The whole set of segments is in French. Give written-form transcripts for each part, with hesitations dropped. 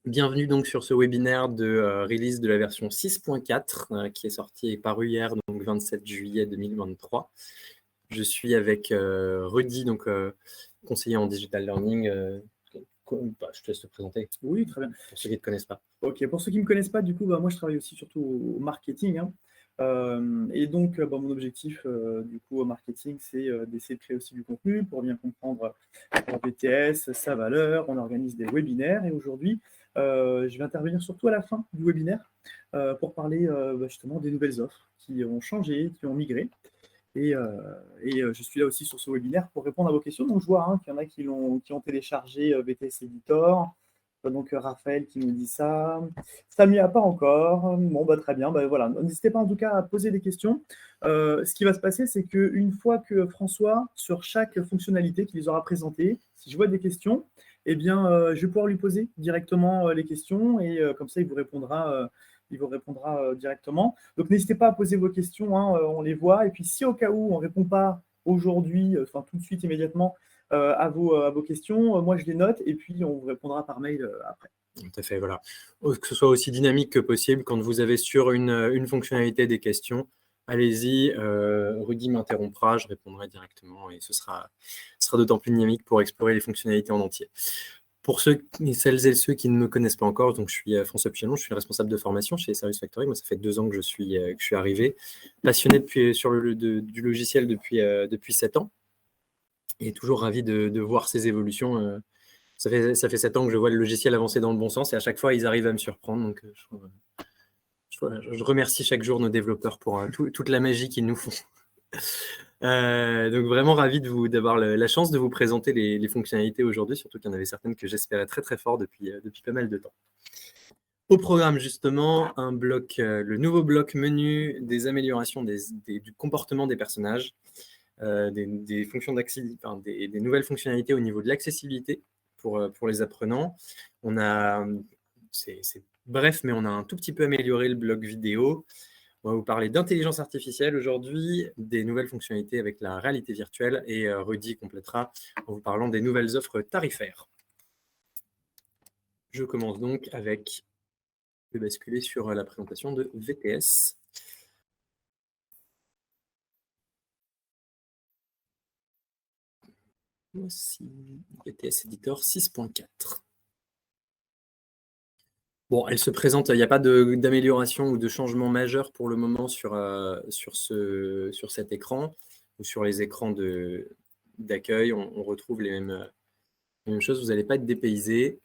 Bienvenue donc sur ce webinaire de release de la version 6.4 qui est sorti et paru hier, donc 27 juillet 2023. Je suis avec Rudy, donc conseiller en digital learning. Je te laisse te présenter. Oui, très bien. Pour ceux qui ne te connaissent pas. Ok, pour ceux qui ne me connaissent pas, du coup, moi je travaille aussi surtout au marketing. Et donc, mon objectif du coup au marketing, c'est d'essayer de créer aussi du contenu pour bien comprendre BTS, sa valeur. On organise des webinaires et aujourd'hui, je vais intervenir surtout à la fin du webinaire pour parler justement des nouvelles offres qui ont changé, qui ont migré. Et je suis là aussi sur ce webinaire pour répondre à vos questions. Donc, je vois qu'il y en a qui ont téléchargé BTS Editor. Donc, Raphaël qui nous dit ça. Samia, pas encore. Bon, très bien. Voilà. N'hésitez pas en tout cas à poser des questions. Ce qui va se passer, c'est qu'une fois que François, sur chaque fonctionnalité qu'il les aura présentée, si je vois des questions, eh bien, je vais pouvoir lui poser directement les questions et comme ça, il vous répondra directement. Donc, n'hésitez pas à poser vos questions, on les voit. Et puis, si au cas où on ne répond pas aujourd'hui, tout de suite, immédiatement, à vos questions, moi, je les note et puis on vous répondra par mail après. Tout à fait, voilà. Que ce soit aussi dynamique que possible, quand vous avez sur une fonctionnalité des questions, allez-y, Rudy m'interrompra, je répondrai directement et ce sera d'autant plus dynamique pour explorer les fonctionnalités en entier. Pour celles et ceux qui ne me connaissent pas encore, donc je suis François Pigeon, je suis responsable de formation chez Service Factory. Moi, ça fait 2 ans que je suis arrivé, passionné du logiciel depuis 7 ans et toujours ravi de voir ces évolutions. Ça fait 7 ans que je vois le logiciel avancer dans le bon sens et à chaque fois, ils arrivent à me surprendre. Donc, je remercie chaque jour nos développeurs pour toute la magie qu'ils nous font. Donc vraiment ravi d'avoir la chance de vous présenter les fonctionnalités aujourd'hui, surtout qu'il y en avait certaines que j'espérais très très fort depuis pas mal de temps. Au programme justement, le nouveau bloc menu des améliorations du comportement des personnages, des fonctions des nouvelles fonctionnalités au niveau de l'accessibilité pour les apprenants. C'est bref, mais on a un tout petit peu amélioré le bloc vidéo. On va vous parler d'intelligence artificielle aujourd'hui, des nouvelles fonctionnalités avec la réalité virtuelle et Rudy complétera en vous parlant des nouvelles offres tarifaires. Je commence donc avec de basculer sur la présentation de VTS. Voici VTS Editor 6.4. Bon, elle se présente, il n'y a pas d'amélioration ou de changement majeur pour le moment sur cet écran ou sur les écrans d'accueil. On retrouve les mêmes choses, vous n'allez pas être dépaysé.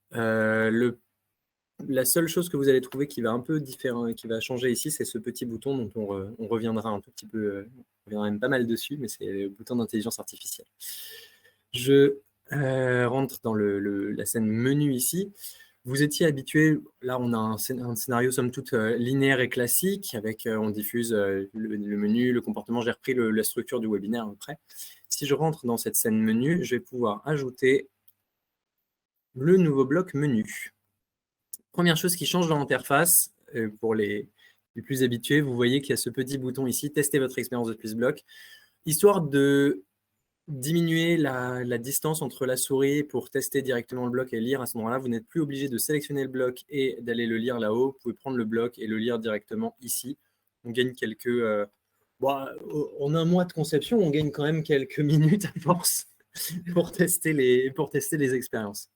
La seule chose que vous allez trouver qui va un peu différent, qui va changer ici, c'est ce petit bouton dont on reviendra un tout petit peu, on reviendra même pas mal dessus, mais c'est le bouton d'intelligence artificielle. Je rentre dans la scène menu ici. Vous étiez habitué, là on a un scénario somme toute linéaire et classique, avec on diffuse le menu, le comportement, j'ai repris la structure du webinaire après. Si je rentre dans cette scène menu, je vais pouvoir ajouter le nouveau bloc menu. Première chose qui change dans l'interface, pour les plus habitués, vous voyez qu'il y a ce petit bouton ici, tester votre expérience de Twistblock, histoire de diminuer la distance entre la souris pour tester directement le bloc et lire. À ce moment-là, vous n'êtes plus obligé de sélectionner le bloc et d'aller le lire là-haut. Vous pouvez prendre le bloc et le lire directement ici. On gagne en un mois de conception, on gagne quand même quelques minutes à force pour tester les expériences.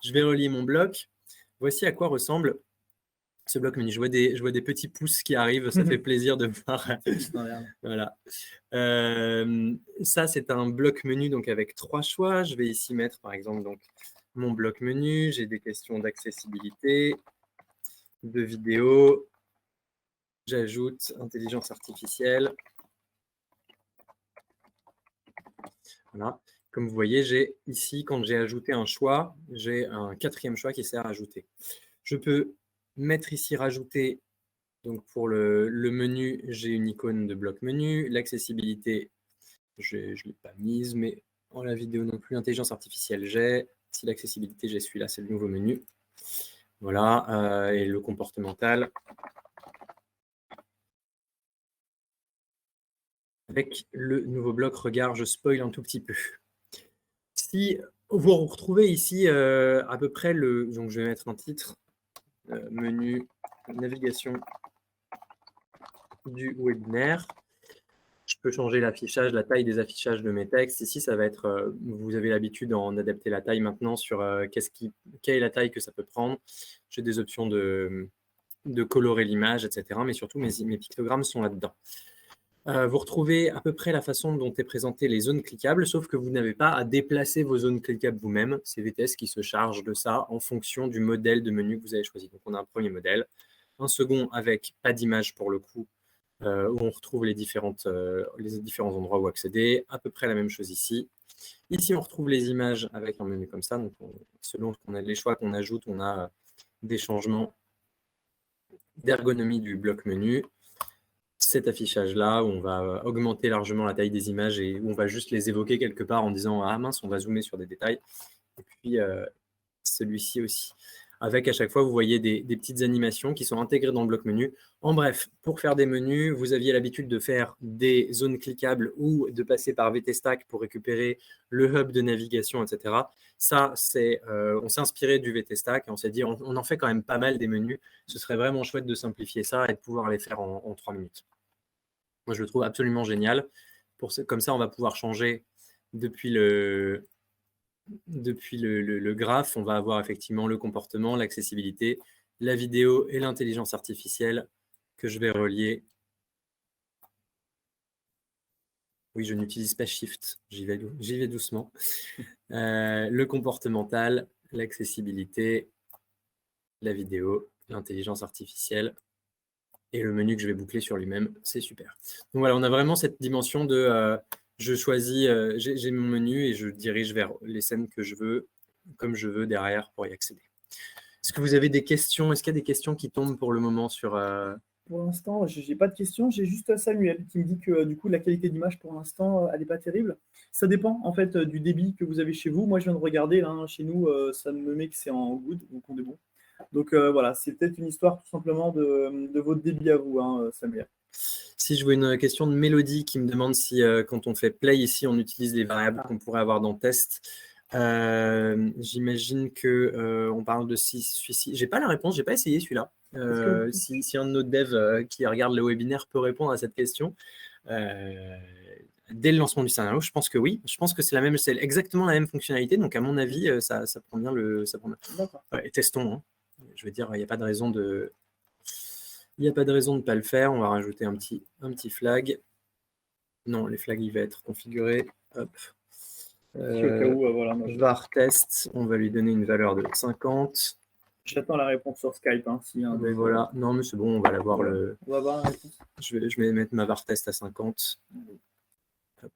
Je vais relier mon bloc. Voici à quoi ressemble ce bloc menu. Je vois des petits pouces qui arrivent, ça fait plaisir de voir. Voilà. Ça, c'est un bloc menu donc avec 3 choix. Je vais ici mettre par exemple donc, mon bloc menu. J'ai des questions d'accessibilité, de vidéo. J'ajoute intelligence artificielle. Voilà. Comme vous voyez, j'ai ici, quand j'ai ajouté un choix, j'ai un 4e choix qui sert à ajouter. Je peux mettre ici rajouter. Donc pour le menu, j'ai une icône de bloc menu. L'accessibilité, je ne l'ai pas mise, mais en la vidéo non plus. Intelligence artificielle, j'ai. Si l'accessibilité, j'ai celui-là, c'est le nouveau menu. Voilà, et le comportemental. Avec le nouveau bloc, regard, je spoil un tout petit peu. Si Vous retrouvez ici à peu près donc je vais mettre un titre, menu navigation du webinaire. Je peux changer l'affichage, la taille des affichages de mes textes. Ici, ça va être, vous avez l'habitude d'en adapter la taille maintenant sur quelle est la taille que ça peut prendre. J'ai des options de colorer l'image, etc. Mais surtout, mes pictogrammes sont là-dedans. Vous retrouvez à peu près la façon dont est présentée les zones cliquables, sauf que vous n'avez pas à déplacer vos zones cliquables vous-même. C'est VTS qui se charge de ça en fonction du modèle de menu que vous avez choisi. Donc, on a un premier modèle, un second avec pas d'image pour le coup, où on retrouve les différents endroits où accéder. À peu près la même chose ici. Ici, on retrouve les images avec un menu comme ça. Donc, selon les choix qu'on ajoute, on a des changements d'ergonomie du bloc menu. Cet affichage-là, où on va augmenter largement la taille des images et où on va juste les évoquer quelque part en disant « Ah mince, on va zoomer sur des détails ». Et puis, celui-ci aussi. Avec à chaque fois, vous voyez des petites animations qui sont intégrées dans le bloc menu. En bref, pour faire des menus, vous aviez l'habitude de faire des zones cliquables ou de passer par VTStack pour récupérer le hub de navigation, etc. Ça, on s'est inspiré du VTStack et on s'est dit, on en fait quand même pas mal des menus. Ce serait vraiment chouette de simplifier ça et de pouvoir les faire en 3 minutes. Moi, je le trouve absolument génial. Comme ça, on va pouvoir changer depuis le graphe, on va avoir effectivement le comportement, l'accessibilité, la vidéo et l'intelligence artificielle que je vais relier. Oui, je n'utilise pas Shift, j'y vais doucement. Le comportemental, l'accessibilité, la vidéo, l'intelligence artificielle et le menu que je vais boucler sur lui-même, c'est super. Donc voilà, on a vraiment cette dimension de je choisis, j'ai mon menu et je dirige vers les scènes que je veux, comme je veux derrière pour y accéder. Est-ce que vous avez des questions? Est-ce qu'il y a des questions qui tombent pour le moment sur… Pour l'instant, je n'ai pas de questions. J'ai juste Samuel qui me dit que du coup, la qualité d'image pour l'instant, elle n'est pas terrible. Ça dépend en fait du débit que vous avez chez vous. Moi, je viens de regarder là, chez nous, ça me met que c'est en good, donc on est bon. Donc voilà, c'est peut-être une histoire tout simplement de votre débit à vous, Samuel. Si je vois une question de Mélodie qui me demande si quand on fait play ici, on utilise les variables qu'on pourrait avoir dans test. J'imagine qu'on parle de celui-ci. Je n'ai pas la réponse, je n'ai pas essayé celui-là. Si un de nos devs qui regarde le webinaire peut répondre à cette question, dès le lancement du scénario, je pense que oui. Je pense que c'est exactement la même fonctionnalité. Donc, à mon avis, ça prend bien le… Ouais, testons. Hein. Je veux dire, il n'y a pas de raison de… Il n'y a pas de raison de ne pas le faire. On va rajouter un petit flag. Non, les flags, il va être configuré. Hop. Voilà, var test, on va lui donner une valeur de 50. J'attends la réponse sur Skype. Voilà, non, mais c'est bon, on va l'avoir. On va avoir la réponse. Je vais mettre ma var test à 50. Hop.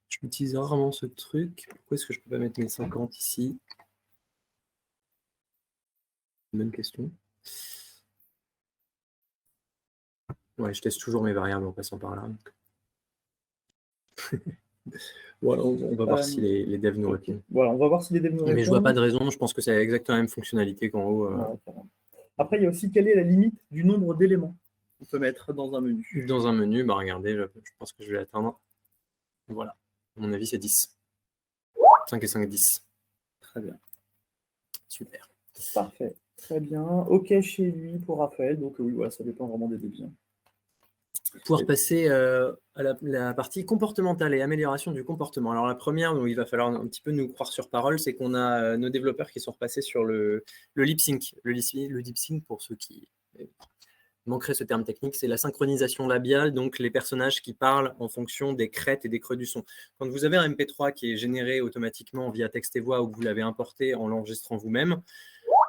J'utilise rarement ce truc. Pourquoi est-ce que je ne peux pas mettre mes 50 ici? Bonne question. Ouais, je teste toujours mes variables en passant par là. Voilà, on va voir si les devs nous répondent. Voilà, on va voir si les devs nous répondent. Mais je vois pas de raison, je pense que c'est exactement la même fonctionnalité qu'en haut. Après, il y a aussi quelle est la limite du nombre d'éléments qu'on peut mettre dans un menu. Dans un menu, bah regardez, je pense que je vais l'atteindre. Voilà, à mon avis, c'est 10. 5 et 5, 10. Très bien. Super. Parfait. Très bien. OK chez lui pour Raphaël. Donc oui, voilà, ça dépend vraiment des débits. Pouvoir passer à la partie comportementale et amélioration du comportement. Alors la première, dont il va falloir un petit peu nous croire sur parole, c'est qu'on a nos développeurs qui sont repassés sur le lip sync. Le lip sync, pour ceux qui manqueraient ce terme technique, c'est la synchronisation labiale, donc les personnages qui parlent en fonction des crêtes et des creux du son. Quand vous avez un MP3 qui est généré automatiquement via texte et voix ou que vous l'avez importé en l'enregistrant vous-même,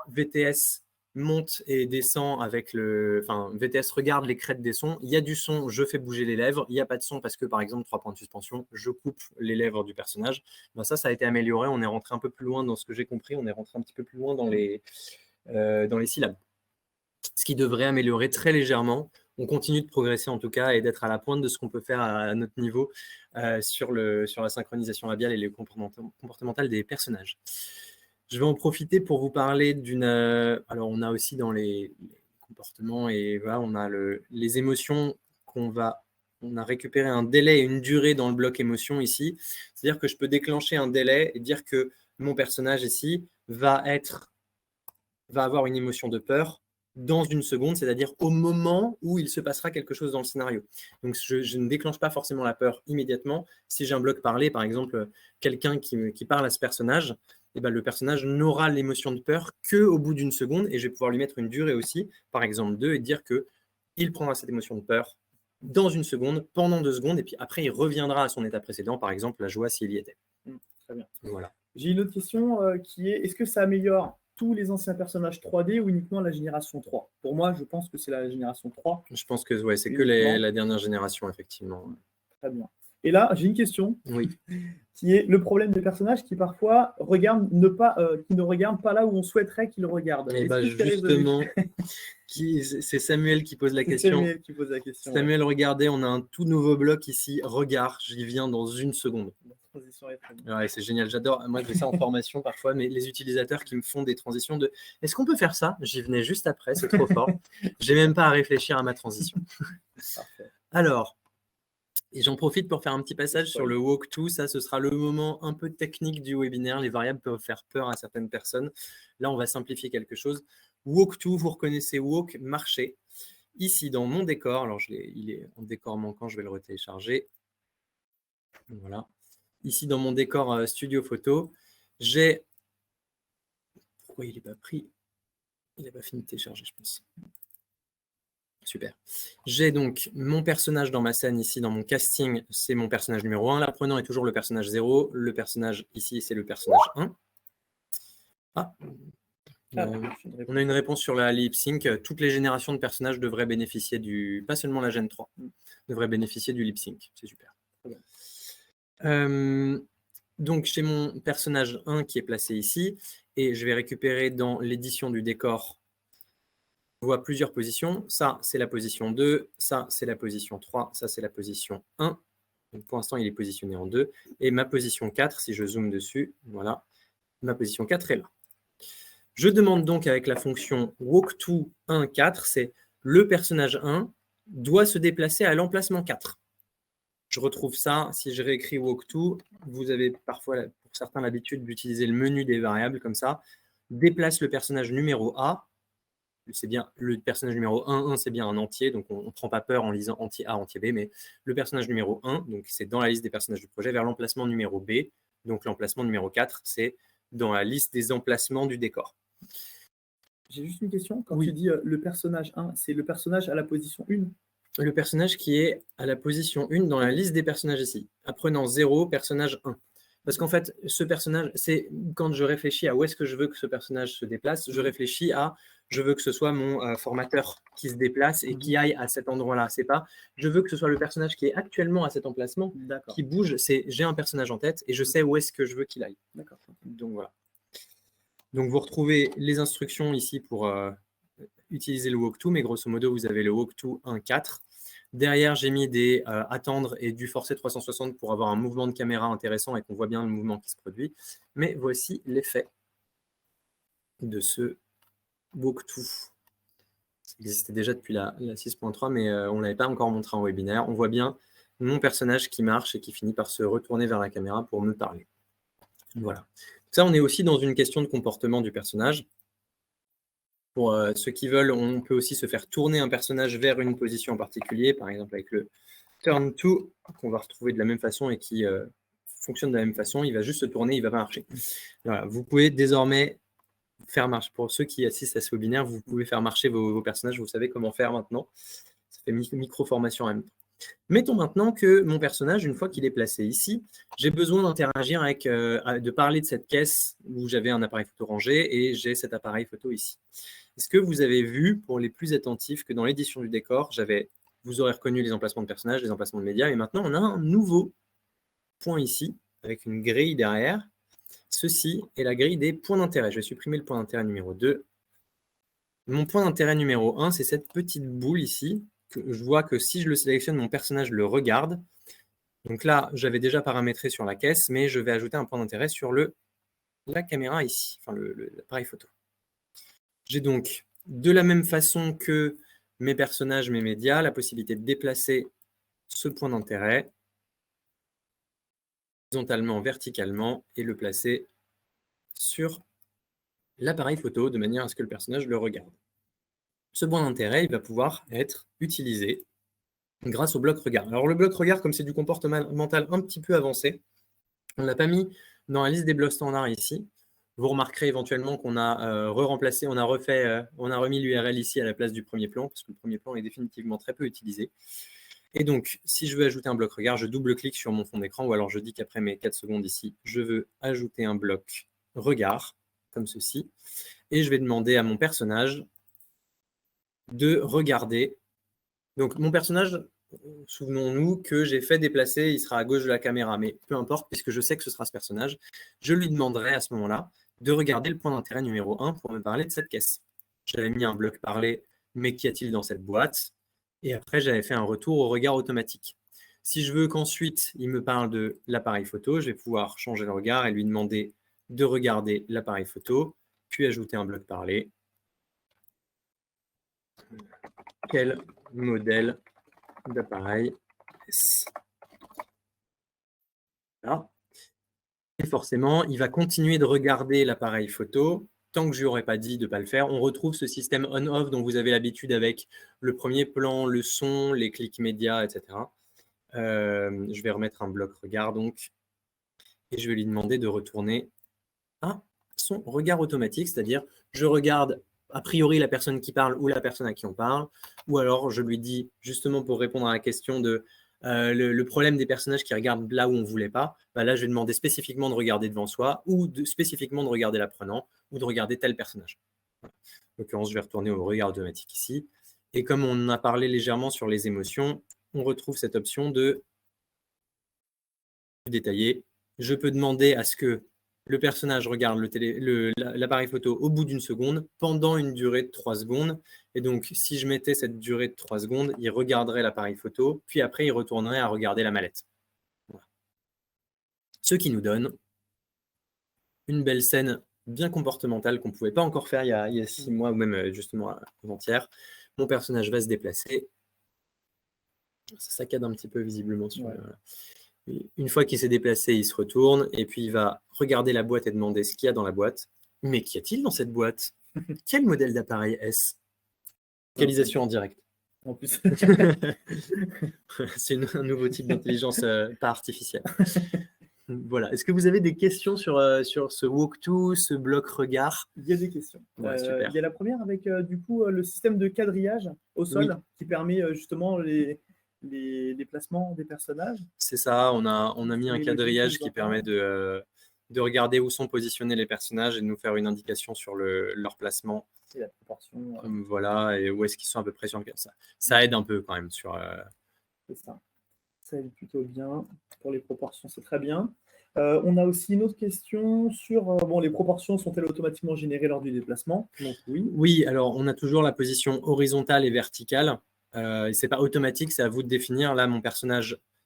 VTS monte et descend avec VTS regarde les crêtes des sons. Il y a du son, je fais bouger les lèvres. Il n'y a pas de son parce que, par exemple, 3 points de suspension, je coupe les lèvres du personnage. Ben ça a été amélioré. On est rentré un peu plus loin dans ce que j'ai compris. On est rentré un petit peu plus loin dans les syllabes. Ce qui devrait améliorer très légèrement. On continue de progresser en tout cas et d'être à la pointe de ce qu'on peut faire à notre niveau sur la synchronisation labiale et le comportemental des personnages. Je vais en profiter pour vous parler d'une… alors, on a aussi dans les comportement, et voilà, on a les émotions on a récupéré un délai et une durée dans le bloc émotion ici. C'est-à-dire que je peux déclencher un délai et dire que mon personnage ici va avoir une émotion de peur dans une seconde, c'est-à-dire au moment où il se passera quelque chose dans le scénario. Donc, je ne déclenche pas forcément la peur immédiatement. Si j'ai un bloc parlé, par exemple, quelqu'un qui parle à ce personnage, eh ben, le personnage n'aura l'émotion de peur qu'au bout d'une seconde, et je vais pouvoir lui mettre une durée aussi, par exemple 2, et dire qu'il prendra cette émotion de peur dans une seconde, pendant 2 secondes, et puis après, il reviendra à son état précédent, par exemple, la joie s'il y était. Très bien. Voilà. J'ai une autre question qui est, est-ce que ça améliore tous les anciens personnages 3D ou uniquement la génération 3? Pour moi, je pense que c'est la génération 3. Je pense que ouais, c'est que la dernière génération, effectivement. Très bien. Et là, j'ai une question oui. qui est le problème des personnages qui parfois regardent qui ne regardent pas là où on souhaiterait qu'ils regardent. Et bah justement, c'est Samuel qui pose la question. Samuel qui pose la question. Samuel, regardez, on a un tout nouveau bloc ici. Regard, j'y viens dans une seconde. La transition est très bien. Ouais, c'est génial, j'adore. Moi, je fais ça en formation parfois, mais les utilisateurs qui me font des transitions de « Est-ce qu'on peut faire ça ?» J'y venais juste après, c'est trop fort. J'ai même pas à réfléchir à ma transition. Parfait. Alors, et j'en profite pour faire un petit passage sur le walkthrough. Ça, ce sera le moment un peu technique du webinaire. Les variables peuvent faire peur à certaines personnes. Là, on va simplifier quelque chose. Walkthrough, vous reconnaissez walk, marcher. Ici, dans mon décor, alors il est en décor manquant, je vais le retélécharger. Voilà. Ici, dans mon décor studio photo, j'ai... Pourquoi il n'est pas pris? Il n'a pas fini de télécharger, je pense. Super. J'ai donc mon personnage dans ma scène ici, dans mon casting, c'est mon personnage numéro 1. L'apprenant est toujours le personnage 0. Le personnage ici, c'est le personnage 1. Ah, on a une réponse sur la lip sync. Toutes les générations de personnages devraient bénéficier du... Pas seulement la Gen 3, devraient bénéficier du lip sync. C'est super. Donc, j'ai mon personnage 1 qui est placé ici. Et je vais récupérer dans l'édition du décor... On voit plusieurs positions. Ça, c'est la position 2. Ça, c'est la position 3. Ça, c'est la position 1. Donc, pour l'instant, il est positionné en 2. Et ma position 4, si je zoome dessus, voilà, ma position 4 est là. Je demande donc avec la fonction walkTo1,4, c'est le personnage 1 doit se déplacer à l'emplacement 4. Je retrouve ça, si je réécris walkTo, vous avez parfois, pour certains, l'habitude d'utiliser le menu des variables comme ça. Déplace le personnage numéro A. C'est bien le personnage numéro 1, c'est bien un entier, donc on ne prend pas peur en lisant entier A, entier B, mais le personnage numéro 1, donc c'est dans la liste des personnages du projet, vers l'emplacement numéro B, donc l'emplacement numéro 4, c'est dans la liste des emplacements du décor. J'ai juste une question, quand tu dis le personnage 1, c'est le personnage à la position 1? Le personnage qui est à la position 1 dans la liste des personnages ici. Apprenant 0, personnage 1. Parce qu'en fait, ce personnage, c'est quand je réfléchis à où est-ce que je veux que ce personnage se déplace, je réfléchis à je veux que ce soit mon formateur qui se déplace et qui aille à cet endroit-là. C'est pas je veux que ce soit le personnage qui est actuellement à cet emplacement qui bouge. C'est j'ai un personnage en tête et je sais où est-ce que je veux qu'il aille. Donc voilà. Donc vous retrouvez les instructions ici pour utiliser le walkthrough, mais grosso modo, vous avez le walkthrough 1.4. Derrière, j'ai mis des attendre et du forcer 360 pour avoir un mouvement de caméra intéressant et qu'on voit bien le mouvement qui se produit. Mais voici l'effet de ce walkthrough. Ça existait déjà depuis la 6.3, mais on ne l'avait pas encore montré en webinaire. On voit bien mon personnage qui marche et qui finit par se retourner vers la caméra pour me parler. Voilà. Ça, on est aussi dans une question de comportement du personnage. Pour ceux qui veulent, on peut aussi se faire tourner un personnage vers une position en particulier, par exemple avec le turn to, qu'on va retrouver de la même façon et qui fonctionne de la même façon. Il va juste se tourner, il ne va pas marcher. Voilà. Vous pouvez désormais faire marcher, pour ceux qui assistent à ce webinaire, vous pouvez faire marcher vos personnages, vous savez comment faire maintenant. Ça fait micro-formation en même temps. Mettons maintenant que mon personnage, une fois qu'il est placé ici, j'ai besoin d'interagir avec, de parler de cette caisse où j'avais un appareil photo rangé et j'ai cet appareil photo ici. Est-ce que vous avez vu, pour les plus attentifs, que dans l'édition du décor, vous aurez reconnu les emplacements de personnages, les emplacements de médias, et maintenant on a un nouveau point ici, avec une grille derrière. Ceci est la grille des points d'intérêt. Je vais supprimer le point d'intérêt numéro 2. Mon point d'intérêt numéro 1, c'est cette petite boule ici, que je vois que si je le sélectionne, mon personnage le regarde. Donc là, j'avais déjà paramétré sur la caisse, mais je vais ajouter un point d'intérêt sur la caméra ici, enfin l'appareil photo. J'ai donc de la même façon que mes personnages, mes médias, la possibilité de déplacer ce point d'intérêt horizontalement, verticalement et le placer sur l'appareil photo de manière à ce que le personnage le regarde. Ce point d'intérêt, il va pouvoir être utilisé grâce au bloc regard. Alors le bloc regard, comme c'est du comportemental un petit peu avancé, on ne l'a pas mis dans la liste des blocs standards ici. Vous remarquerez éventuellement qu'on a remplacé, on a remis l'URL ici à la place du premier plan, parce que le premier plan est définitivement très peu utilisé. Et donc, si je veux ajouter un bloc regard, je double-clique sur mon fond d'écran, ou alors je dis qu'après mes 4 secondes ici, je veux ajouter un bloc regard, comme ceci, et je vais demander à mon personnage de regarder. Donc, mon personnage, souvenons-nous que j'ai fait déplacer, il sera à gauche de la caméra, mais peu importe, puisque je sais que ce sera ce personnage, je lui demanderai à ce moment-là de regarder le point d'intérêt numéro 1 pour me parler de cette caisse. J'avais mis un bloc parler, mais qu'y a-t-il dans cette boîte? Et après, j'avais fait un retour au regard automatique. Si je veux qu'ensuite, il me parle de l'appareil photo, je vais pouvoir changer le regard et lui demander de regarder l'appareil photo, puis ajouter un bloc parler. Quel modèle d'appareil est-ce? Voilà. Et forcément, il va continuer de regarder l'appareil photo tant que je lui aurais pas dit de ne pas le faire. On retrouve ce système on-off dont vous avez l'habitude avec le premier plan, le son, les clics médias, etc. Je vais remettre un bloc regard donc, et je vais lui demander de retourner à son regard automatique, c'est-à-dire je regarde a priori la personne qui parle ou la personne à qui on parle, ou alors je lui dis, justement pour répondre à la question de le problème des personnages qui regardent là où on ne voulait pas, bah là je vais demander spécifiquement de regarder devant soi, ou spécifiquement de regarder l'apprenant, ou de regarder tel personnage. Voilà. En l'occurrence, je vais retourner au regard automatique ici. Et comme on en a parlé légèrement sur les émotions, on retrouve cette option de détailler. Je peux demander à ce que le personnage regarde l'appareil photo au bout d'une seconde pendant une durée de 3 secondes. Et donc, si je mettais cette durée de 3 secondes, il regarderait l'appareil photo, puis après, il retournerait à regarder la mallette. Voilà. Ce qui nous donne une belle scène bien comportementale qu'on ne pouvait pas encore faire il y a 6 mois, ou même justement avant-hier. Mon personnage va se déplacer. Ça saccade un petit peu visiblement sur Une fois qu'il s'est déplacé, il se retourne et puis il va regarder la boîte et demander ce qu'il y a dans la boîte. Mais qu'y a-t-il dans cette boîte? Quel modèle d'appareil est-ce? Localisation en direct. En plus. C'est un nouveau type d'intelligence pas artificielle. Voilà. Est-ce que vous avez des questions sur ce walkthrough, ce bloc regard? Il y a des questions. Super. Il y a la première avec du coup le système de quadrillage au sol qui permet justement les placements des personnages. C'est ça, on a mis un quadrillage qui permet de regarder où sont positionnés les personnages et de nous faire une indication sur leur placement. Et la proportion. Voilà, et où est-ce qu'ils sont à peu près sur le cas. Ça aide un peu quand même sur... C'est ça. Ça aide plutôt bien. Pour les proportions, c'est très bien. On a aussi une autre question sur les proportions sont-elles automatiquement générées lors du déplacement? Donc, oui. Oui, alors on a toujours la position horizontale et verticale. C'est pas automatique, c'est à vous de définir. Là,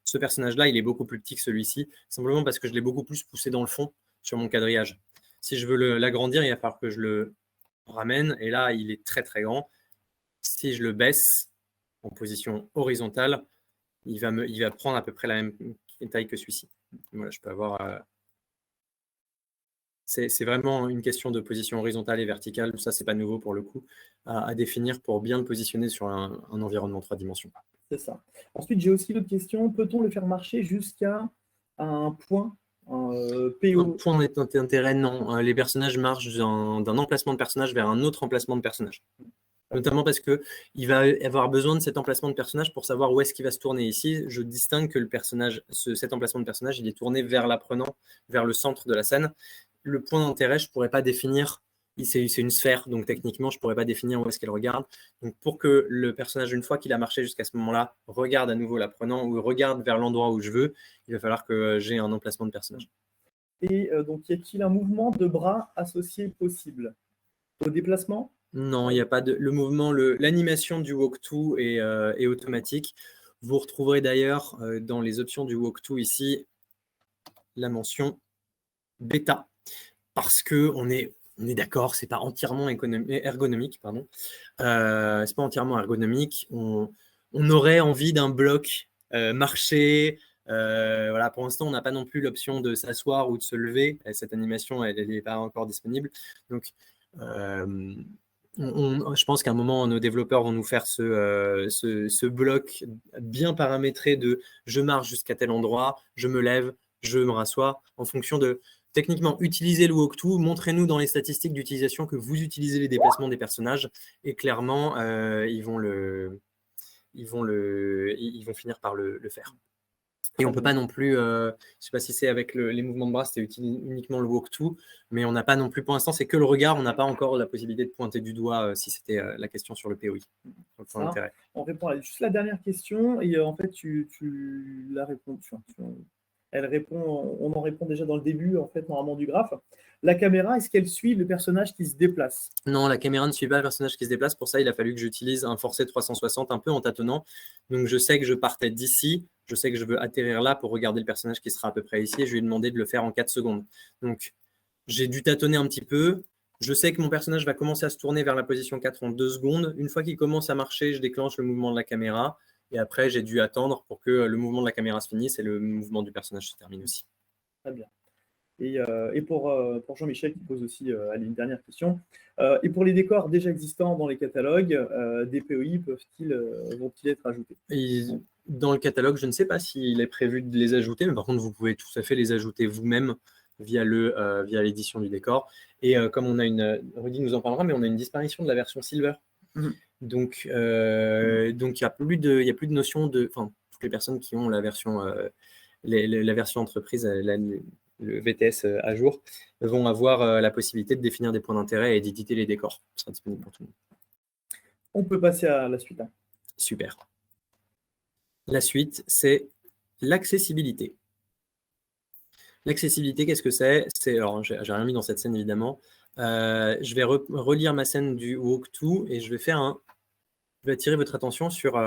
ce personnage-là, il est beaucoup plus petit que celui-ci, simplement parce que je l'ai beaucoup plus poussé dans le fond sur mon quadrillage. Si je veux l'agrandir, il va falloir que je le ramène, et là, il est très très grand. Si je le baisse en position horizontale, il va prendre à peu près la même taille que celui-ci. Voilà, je peux avoir... C'est vraiment une question de position horizontale et verticale. Ça, c'est pas nouveau pour le coup, à définir pour bien le positionner sur un environnement 3 dimensions. C'est ça. Ensuite, j'ai aussi l'autre question. Peut-on le faire marcher jusqu'à un point PO? Un point d'intérêt, non. Les personnages marchent d'un emplacement de personnage vers un autre emplacement de personnage. Notamment parce qu'il va avoir besoin de cet emplacement de personnage pour savoir où est-ce qu'il va se tourner. Ici, je distingue que cet emplacement de personnage, il est tourné vers l'apprenant, vers le centre de la scène. Le point d'intérêt, je ne pourrais pas définir. C'est une sphère, donc techniquement, je ne pourrais pas définir où est-ce qu'elle regarde. Donc, pour que le personnage, une fois qu'il a marché jusqu'à ce moment-là, regarde à nouveau l'apprenant ou regarde vers l'endroit où je veux, il va falloir que j'ai un emplacement de personnage. Et donc, y a-t-il un mouvement de bras associé possible au déplacement? Non, il n'y a pas de... Le mouvement, l'animation du walkthrough est automatique. Vous retrouverez d'ailleurs dans les options du walkthrough ici la mention bêta, parce qu'on est On est d'accord, c'est pas entièrement ergonomique, pardon. C'est pas entièrement ergonomique. On aurait envie d'un bloc marché. Voilà, pour l'instant, on n'a pas non plus l'option de s'asseoir ou de se lever. Cette animation, elle n'est pas encore disponible. Donc, je pense qu'à un moment, nos développeurs vont nous faire ce bloc bien paramétré de je marche jusqu'à tel endroit, je me lève, je me rassois, en fonction de, techniquement, utiliser le walkthrough, montrez-nous dans les statistiques d'utilisation que vous utilisez les déplacements des personnages, et clairement, ils vont finir par le faire. Et on ne peut pas non plus, je ne sais pas si c'est avec les mouvements de bras, c'était uniquement le walk-to, mais on n'a pas non plus, pour l'instant, c'est que le regard, on n'a pas encore la possibilité de pointer du doigt si c'était la question sur le POI. On répond à juste la dernière question, et en fait, tu la réponds. Elle répond, on en répond déjà dans le début, en fait, normalement, du graphe. La caméra, est-ce qu'elle suit le personnage qui se déplace? Non, la caméra ne suit pas le personnage qui se déplace. Pour ça, il a fallu que j'utilise un forcé 360 un peu en tâtonnant. Donc, je sais que je partais d'ici. Je sais que je veux atterrir là pour regarder le personnage qui sera à peu près ici. Et je lui ai demandé de le faire en 4 secondes. Donc, j'ai dû tâtonner un petit peu. Je sais que mon personnage va commencer à se tourner vers la position 4 en 2 secondes. Une fois qu'il commence à marcher, je déclenche le mouvement de la caméra. Et après, j'ai dû attendre pour que le mouvement de la caméra se finisse et le mouvement du personnage se termine aussi. Très bien. Et pour Jean-Michel qui pose aussi une dernière question, et pour les décors déjà existants dans les catalogues, des POI vont-ils être ajoutés? Dans le catalogue, je ne sais pas s'il est prévu de les ajouter, mais par contre, vous pouvez tout à fait les ajouter vous-même via l'édition du décor. Et comme on a Rudy nous en parlera, mais on a une disparition de la version Silver. Donc, il n'y a plus de notion de... Enfin, toutes les personnes qui ont la version, la version entreprise, le VTS à jour, vont avoir la possibilité de définir des points d'intérêt et d'éditer les décors. Ce sera disponible pour tout le monde. On peut passer à la suite. Super. La suite, c'est l'accessibilité. L'accessibilité, qu'est-ce que c'est? Alors, j'ai rien mis dans cette scène, évidemment. Je vais relire ma scène du walkthrough et je vais attirer votre attention sur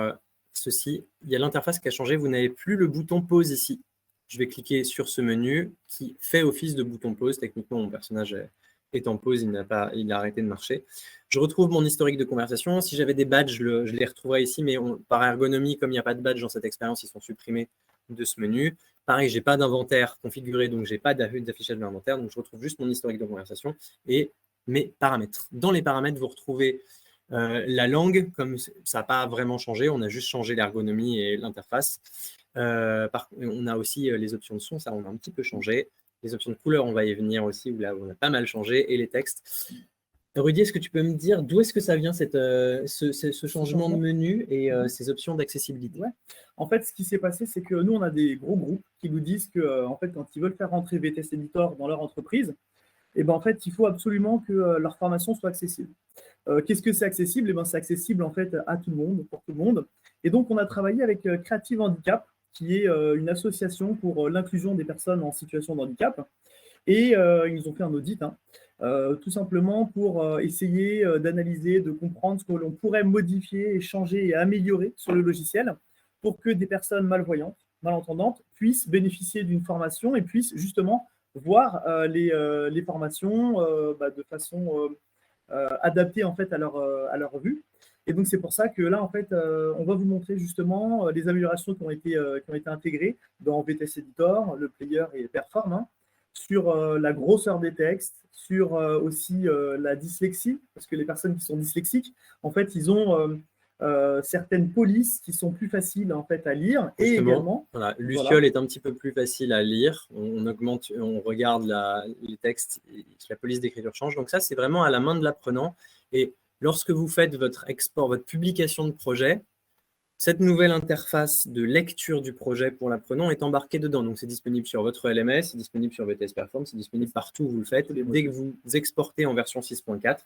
ceci. Il y a l'interface qui a changé. Vous n'avez plus le bouton pause ici. Je vais cliquer sur ce menu qui fait office de bouton pause. Techniquement, mon personnage est en pause, il a arrêté de marcher. Je retrouve mon historique de conversation. Si j'avais des badges, je les retrouverais ici, mais par ergonomie, comme il n'y a pas de badge dans cette expérience, ils sont supprimés de ce menu. Pareil, je n'ai pas d'inventaire configuré, donc je n'ai pas d'affichage de l'inventaire, donc je retrouve juste mon historique de conversation et mes paramètres. Dans les paramètres, vous retrouvez la langue, comme ça n'a pas vraiment changé, on a juste changé l'ergonomie et l'interface. On a aussi les options de son, ça on a un petit peu changé. Les options de couleur, on va y venir aussi, où là on a pas mal changé, et les textes. Rudy, est-ce que tu peux me dire d'où est-ce que ça vient ce changement de menu et ces options d'accessibilité? En fait, ce qui s'est passé, c'est que nous, on a des gros groupes qui nous disent que, en fait, quand ils veulent faire rentrer VTS Editor dans leur entreprise, et ben, en fait, il faut absolument que leur formation soit accessible. Qu'est-ce que c'est accessible? C'est accessible en fait à tout le monde, pour tout le monde. Et donc, on a travaillé avec Creative Handicap, qui est une association pour l'inclusion des personnes en situation de handicap. Et ils nous ont fait un audit, tout simplement pour essayer d'analyser, de comprendre ce que l'on pourrait modifier, changer et améliorer sur le logiciel pour que des personnes malvoyantes, malentendantes, puissent bénéficier d'une formation et puissent justement voir les formations de façon adaptée en fait à leur vue. Et donc, c'est pour ça que là, en fait, on va vous montrer justement les améliorations qui ont été intégrées dans VTS Editor, le player et Perform, sur la grosseur des textes, sur aussi la dyslexie, parce que les personnes qui sont dyslexiques, en fait, ils ont certaines polices qui sont plus faciles en fait, à lire. Justement, et également, Luciole est un petit peu plus facile à lire. On augmente, on regarde les textes, la police d'écriture change. Donc ça, c'est vraiment à la main de l'apprenant. Et lorsque vous faites votre export, votre publication de projet, cette nouvelle interface de lecture du projet pour l'apprenant est embarquée dedans. Donc, c'est disponible sur votre LMS, c'est disponible sur VTS Perform, c'est disponible partout où vous le faites. Dès que vous exportez en version 6.4,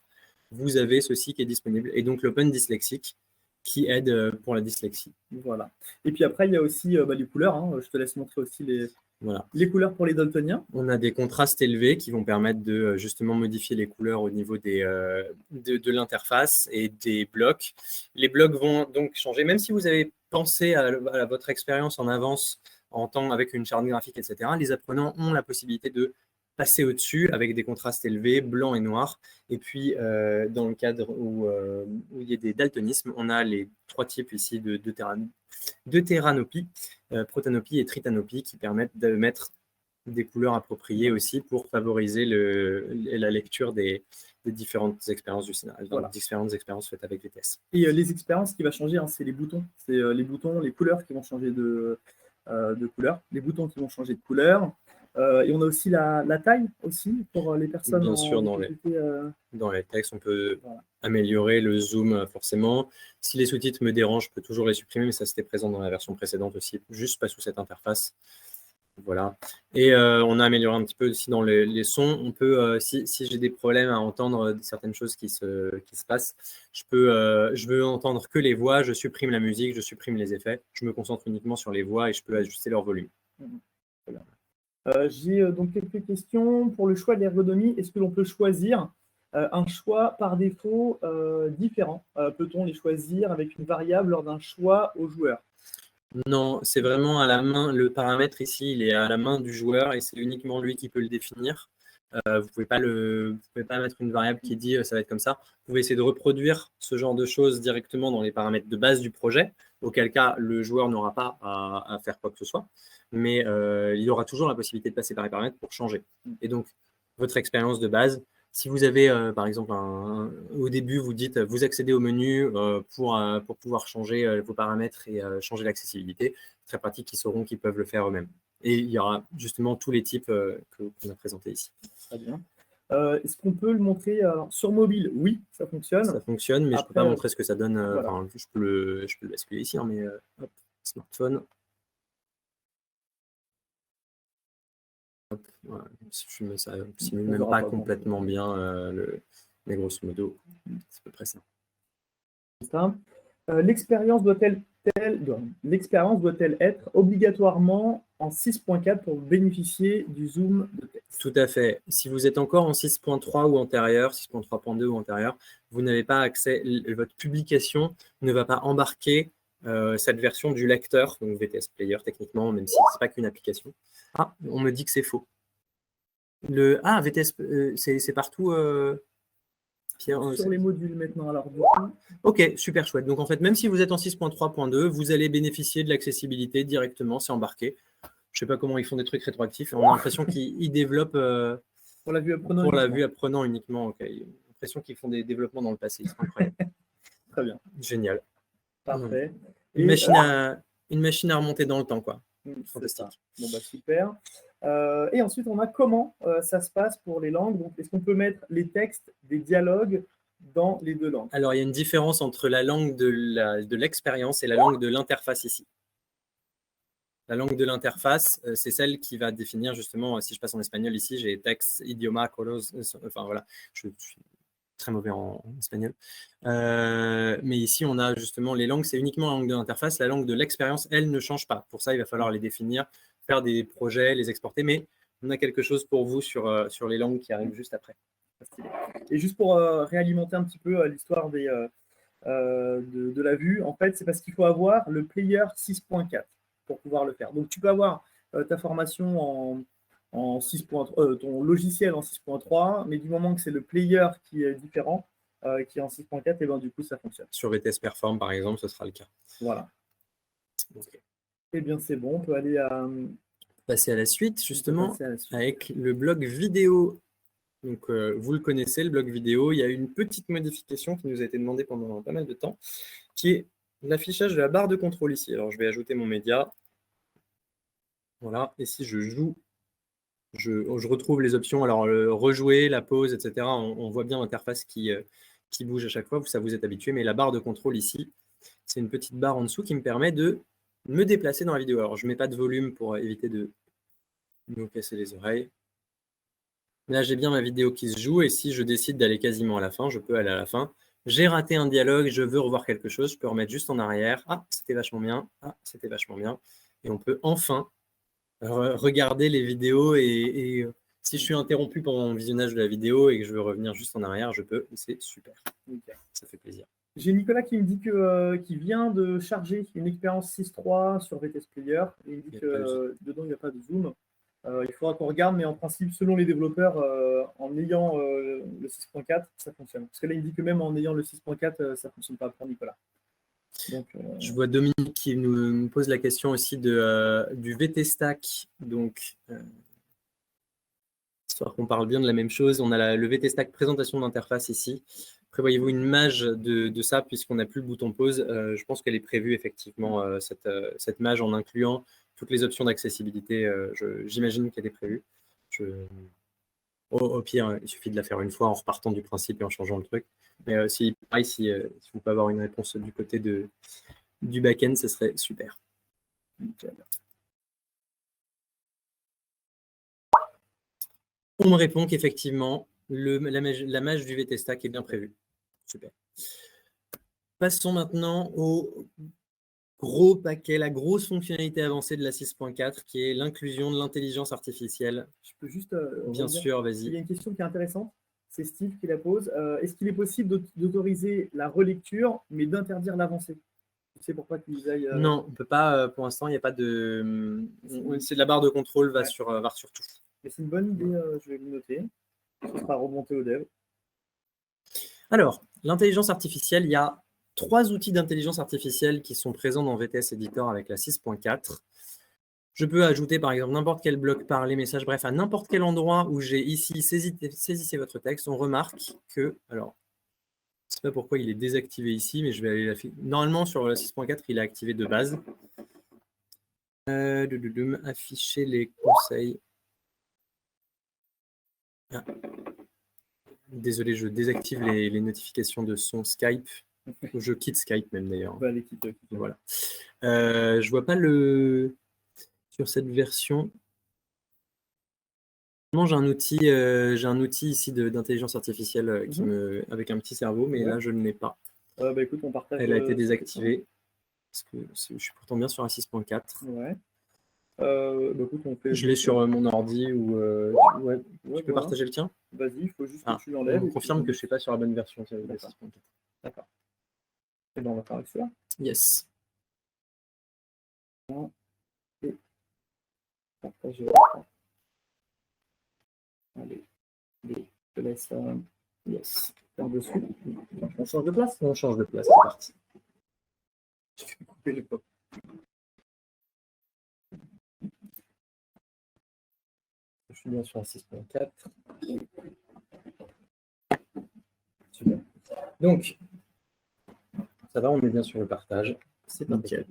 vous avez ceci qui est disponible. Et donc, l'Open Dyslexic qui aide pour la dyslexie. Voilà. Et puis après, il y a aussi les couleurs. Je te laisse montrer aussi les couleurs pour les daltoniens. On a des contrastes élevés qui vont permettre de justement modifier les couleurs au niveau de l'interface et des blocs. Les blocs vont donc changer, même si vous avez pensé à votre expérience en avance avec une charte graphique, etc. Les apprenants ont la possibilité de passer au-dessus avec des contrastes élevés, blanc et noir. Et puis, dans le cadre où il y a des daltonismes, on a les 3 types ici de téranopie, protanopie et tritanopie, qui permettent de mettre des couleurs appropriées aussi pour favoriser la lecture des différentes expériences du scénario, Voilà. différentes expériences faites avec VTS. Et les expériences, ce qui va changer, hein, c'est les boutons. C'est les boutons, les couleurs qui vont changer de couleur, les boutons qui vont changer de couleur. Et on a aussi la taille aussi pour les personnes. Bien sûr, dans les textes, on peut améliorer le zoom forcément. Si les sous-titres me dérangent, je peux toujours les supprimer, mais ça c'était présent dans la version précédente aussi, juste pas sous cette interface. Voilà. Et on a amélioré un petit peu aussi dans les sons. On peut, si j'ai des problèmes à entendre certaines choses qui se passent, je veux entendre que les voix, je supprime la musique, je supprime les effets, je me concentre uniquement sur les voix et je peux ajuster leur volume. J'ai donc quelques questions. Pour le choix de l'ergonomie, est-ce que l'on peut choisir un choix par défaut différent? Peut-on les choisir avec une variable lors d'un choix au joueur? Non, c'est vraiment à la main. Le paramètre ici, il est à la main du joueur et c'est uniquement lui qui peut le définir. Vous ne pouvez pas mettre une variable qui dit ça va être comme ça. Vous pouvez essayer de reproduire ce genre de choses directement dans les paramètres de base du projet, auquel cas le joueur n'aura pas à faire quoi que ce soit. Mais il y aura toujours la possibilité de passer par les paramètres pour changer. Et donc, votre expérience de base, si vous avez, par exemple, au début, vous dites, vous accédez au menu pour pouvoir changer vos paramètres et changer l'accessibilité, très pratique, ils sauront qu'ils peuvent le faire eux-mêmes. Et il y aura justement tous les types qu'on a présentés ici. Très bien. Est-ce qu'on peut le montrer sur mobile? Oui, ça fonctionne. Ça fonctionne, mais après, je ne peux pas montrer ce que ça donne. Voilà. Je peux le basculer ici, hein, mais hop, smartphone. Hop, voilà. Ça ne simule même pas complètement bien, mais grosso modo, c'est à peu près ça. L'expérience doit-elle être obligatoirement en 6.4 pour bénéficier du zoom de texte? Tout à fait. Si vous êtes encore en 6.3 ou antérieur, 6.3.2 ou antérieur, vous n'avez pas accès, votre publication ne va pas embarquer cette version du lecteur, donc VTS Player techniquement, même si ce n'est pas qu'une application. Ah, on me dit que c'est faux. VTS, c'est partout Pierre, sur les modules maintenant. Alors, du coup... Ok, super chouette. Donc en fait, même si vous êtes en 6.3.2, vous allez bénéficier de l'accessibilité directement, c'est embarqué. Je ne sais pas comment ils font des trucs rétroactifs. On a l'impression qu'ils développent pour la vue apprenant uniquement. La vue apprenant uniquement. Okay. On a l'impression qu'ils font des développements dans le passé. C'est incroyable. Très bien. Génial. Parfait. Une machine à remonter dans le temps, quoi. Fantastique. Bon, bah, super. Et ensuite, on a comment ça se passe pour les langues. Donc, est-ce qu'on peut mettre les textes des dialogues dans les deux langues? Alors, il y a une différence entre la langue de l'expérience et la langue de l'interface ici. La langue de l'interface, c'est celle qui va définir justement, si je passe en espagnol ici, j'ai texte, idioma, colos, enfin voilà, je suis très mauvais en espagnol. Mais ici, on a justement les langues, c'est uniquement la langue de l'interface. La langue de l'expérience, elle ne change pas. Pour ça, il va falloir les définir, faire des projets, les exporter. Mais on a quelque chose pour vous sur les langues qui arrivent juste après. Et juste pour réalimenter un petit peu l'histoire de la vue, en fait, c'est parce qu'il faut avoir le player 6.4 pour pouvoir le faire. Donc, tu peux avoir ta formation en 6.3, ton logiciel en 6.3, mais du moment que c'est le player qui est différent, qui est en 6.4, et ben du coup, ça fonctionne. Sur VTS Perform, par exemple, ce sera le cas. Voilà. Okay. Eh bien, c'est bon, on peut aller passer à la suite, justement, avec le blog vidéo. Donc, vous le connaissez, le blog vidéo. Il y a une petite modification qui nous a été demandée pendant pas mal de temps, qui est l'affichage de la barre de contrôle ici. Alors, je vais ajouter mon média. Voilà, et si je joue, je retrouve les options. Alors, rejouer, la pause, etc. On voit bien l'interface qui bouge à chaque fois. Ça vous êtes habitué, mais la barre de contrôle ici, c'est une petite barre en dessous qui me permet de me déplacer dans la vidéo. Alors, je ne mets pas de volume pour éviter de nous casser les oreilles. Là, j'ai bien ma vidéo qui se joue, et si je décide d'aller quasiment à la fin, je peux aller à la fin. J'ai raté un dialogue, je veux revoir quelque chose, je peux remettre juste en arrière. Ah, c'était vachement bien. Ah, c'était vachement bien. Et on peut enfin regarder les vidéos, et si je suis interrompu pendant mon visionnage de la vidéo et que je veux revenir juste en arrière, je peux. C'est super. Okay. Ça fait plaisir. J'ai Nicolas qui me dit qu'il vient de charger une expérience 6.3 sur VTS Player. Et il dit que dedans, il n'y a pas de zoom. Il faudra qu'on regarde, mais en principe, selon les développeurs, en ayant le 6.4, ça fonctionne. Parce que là, il dit que même en ayant le 6.4, ça ne fonctionne pas pour Nicolas. Donc, je vois Dominique qui nous pose la question aussi du VT Stack. Donc, histoire qu'on parle bien de la même chose, on a le VT Stack présentation d'interface ici. Prévoyez-vous une mage de ça, puisqu'on n'a plus le bouton pause. Je pense qu'elle est prévue effectivement, cette mage, en incluant toutes les options d'accessibilité. J'imagine qu'elle est prévue. Au pire, il suffit de la faire une fois en repartant du principe et en changeant le truc. Mais pareil, si on peut avoir une réponse du côté du back-end, ce serait super. On me répond qu'effectivement, la mage du VT Stack est bien prévue. Super. Passons maintenant au gros paquet, la grosse fonctionnalité avancée de la 6.4, qui est l'inclusion de l'intelligence artificielle. Je peux juste… bien sûr, vas-y. Il y a une question qui est intéressante, c'est Steve qui la pose. Est-ce qu'il est possible d'autoriser la relecture, mais d'interdire l'avancée? Tu sais pourquoi tu ailles… Non, on ne peut pas, pour l'instant, il n'y a pas de… C'est de la barre de contrôle, va sur tout. Mais c'est une bonne idée, je vais le noter. Ce sera remonté au dev. Alors, l'intelligence artificielle, il y a 3 outils d'intelligence artificielle qui sont présents dans VTS Editor avec la 6.4. Je peux ajouter par exemple n'importe quel bloc parlé, message, bref, à n'importe quel endroit où j'ai ici saisissez votre texte. On remarque que, alors, je ne sais pas pourquoi il est désactivé ici, mais je vais aller normalement sur la 6.4, il est activé de base. Afficher les conseils. Ah. Désolé, je désactive les notifications de son Skype. Je quitte Skype même d'ailleurs. Bah, allez, quitte. Voilà. Je vois pas sur cette version. J'ai un outil ici d'intelligence artificielle avec un petit cerveau, mais là je ne l'ai pas. Bah, écoute, on partage. Elle a été désactivée. Parce que je suis pourtant bien sur la 6.4. Ouais. Bah, écoute, on fait… Je l'ai sur mon ordi ou tu peux partager le tien? Vas-y, il faut juste que tu l'enlèves. On confirme que je ne suis pas sur la bonne version. D'accord. Et bien, on va faire avec cela. Yes. Et partager. Allez, je laisse yes. Faire dessus. On change de place? On change de place, c'est parti. Je vais couper le pop. Je suis bien sur la 6.4. Super. Donc, ça va, on est bien sur le partage. C'est nickel.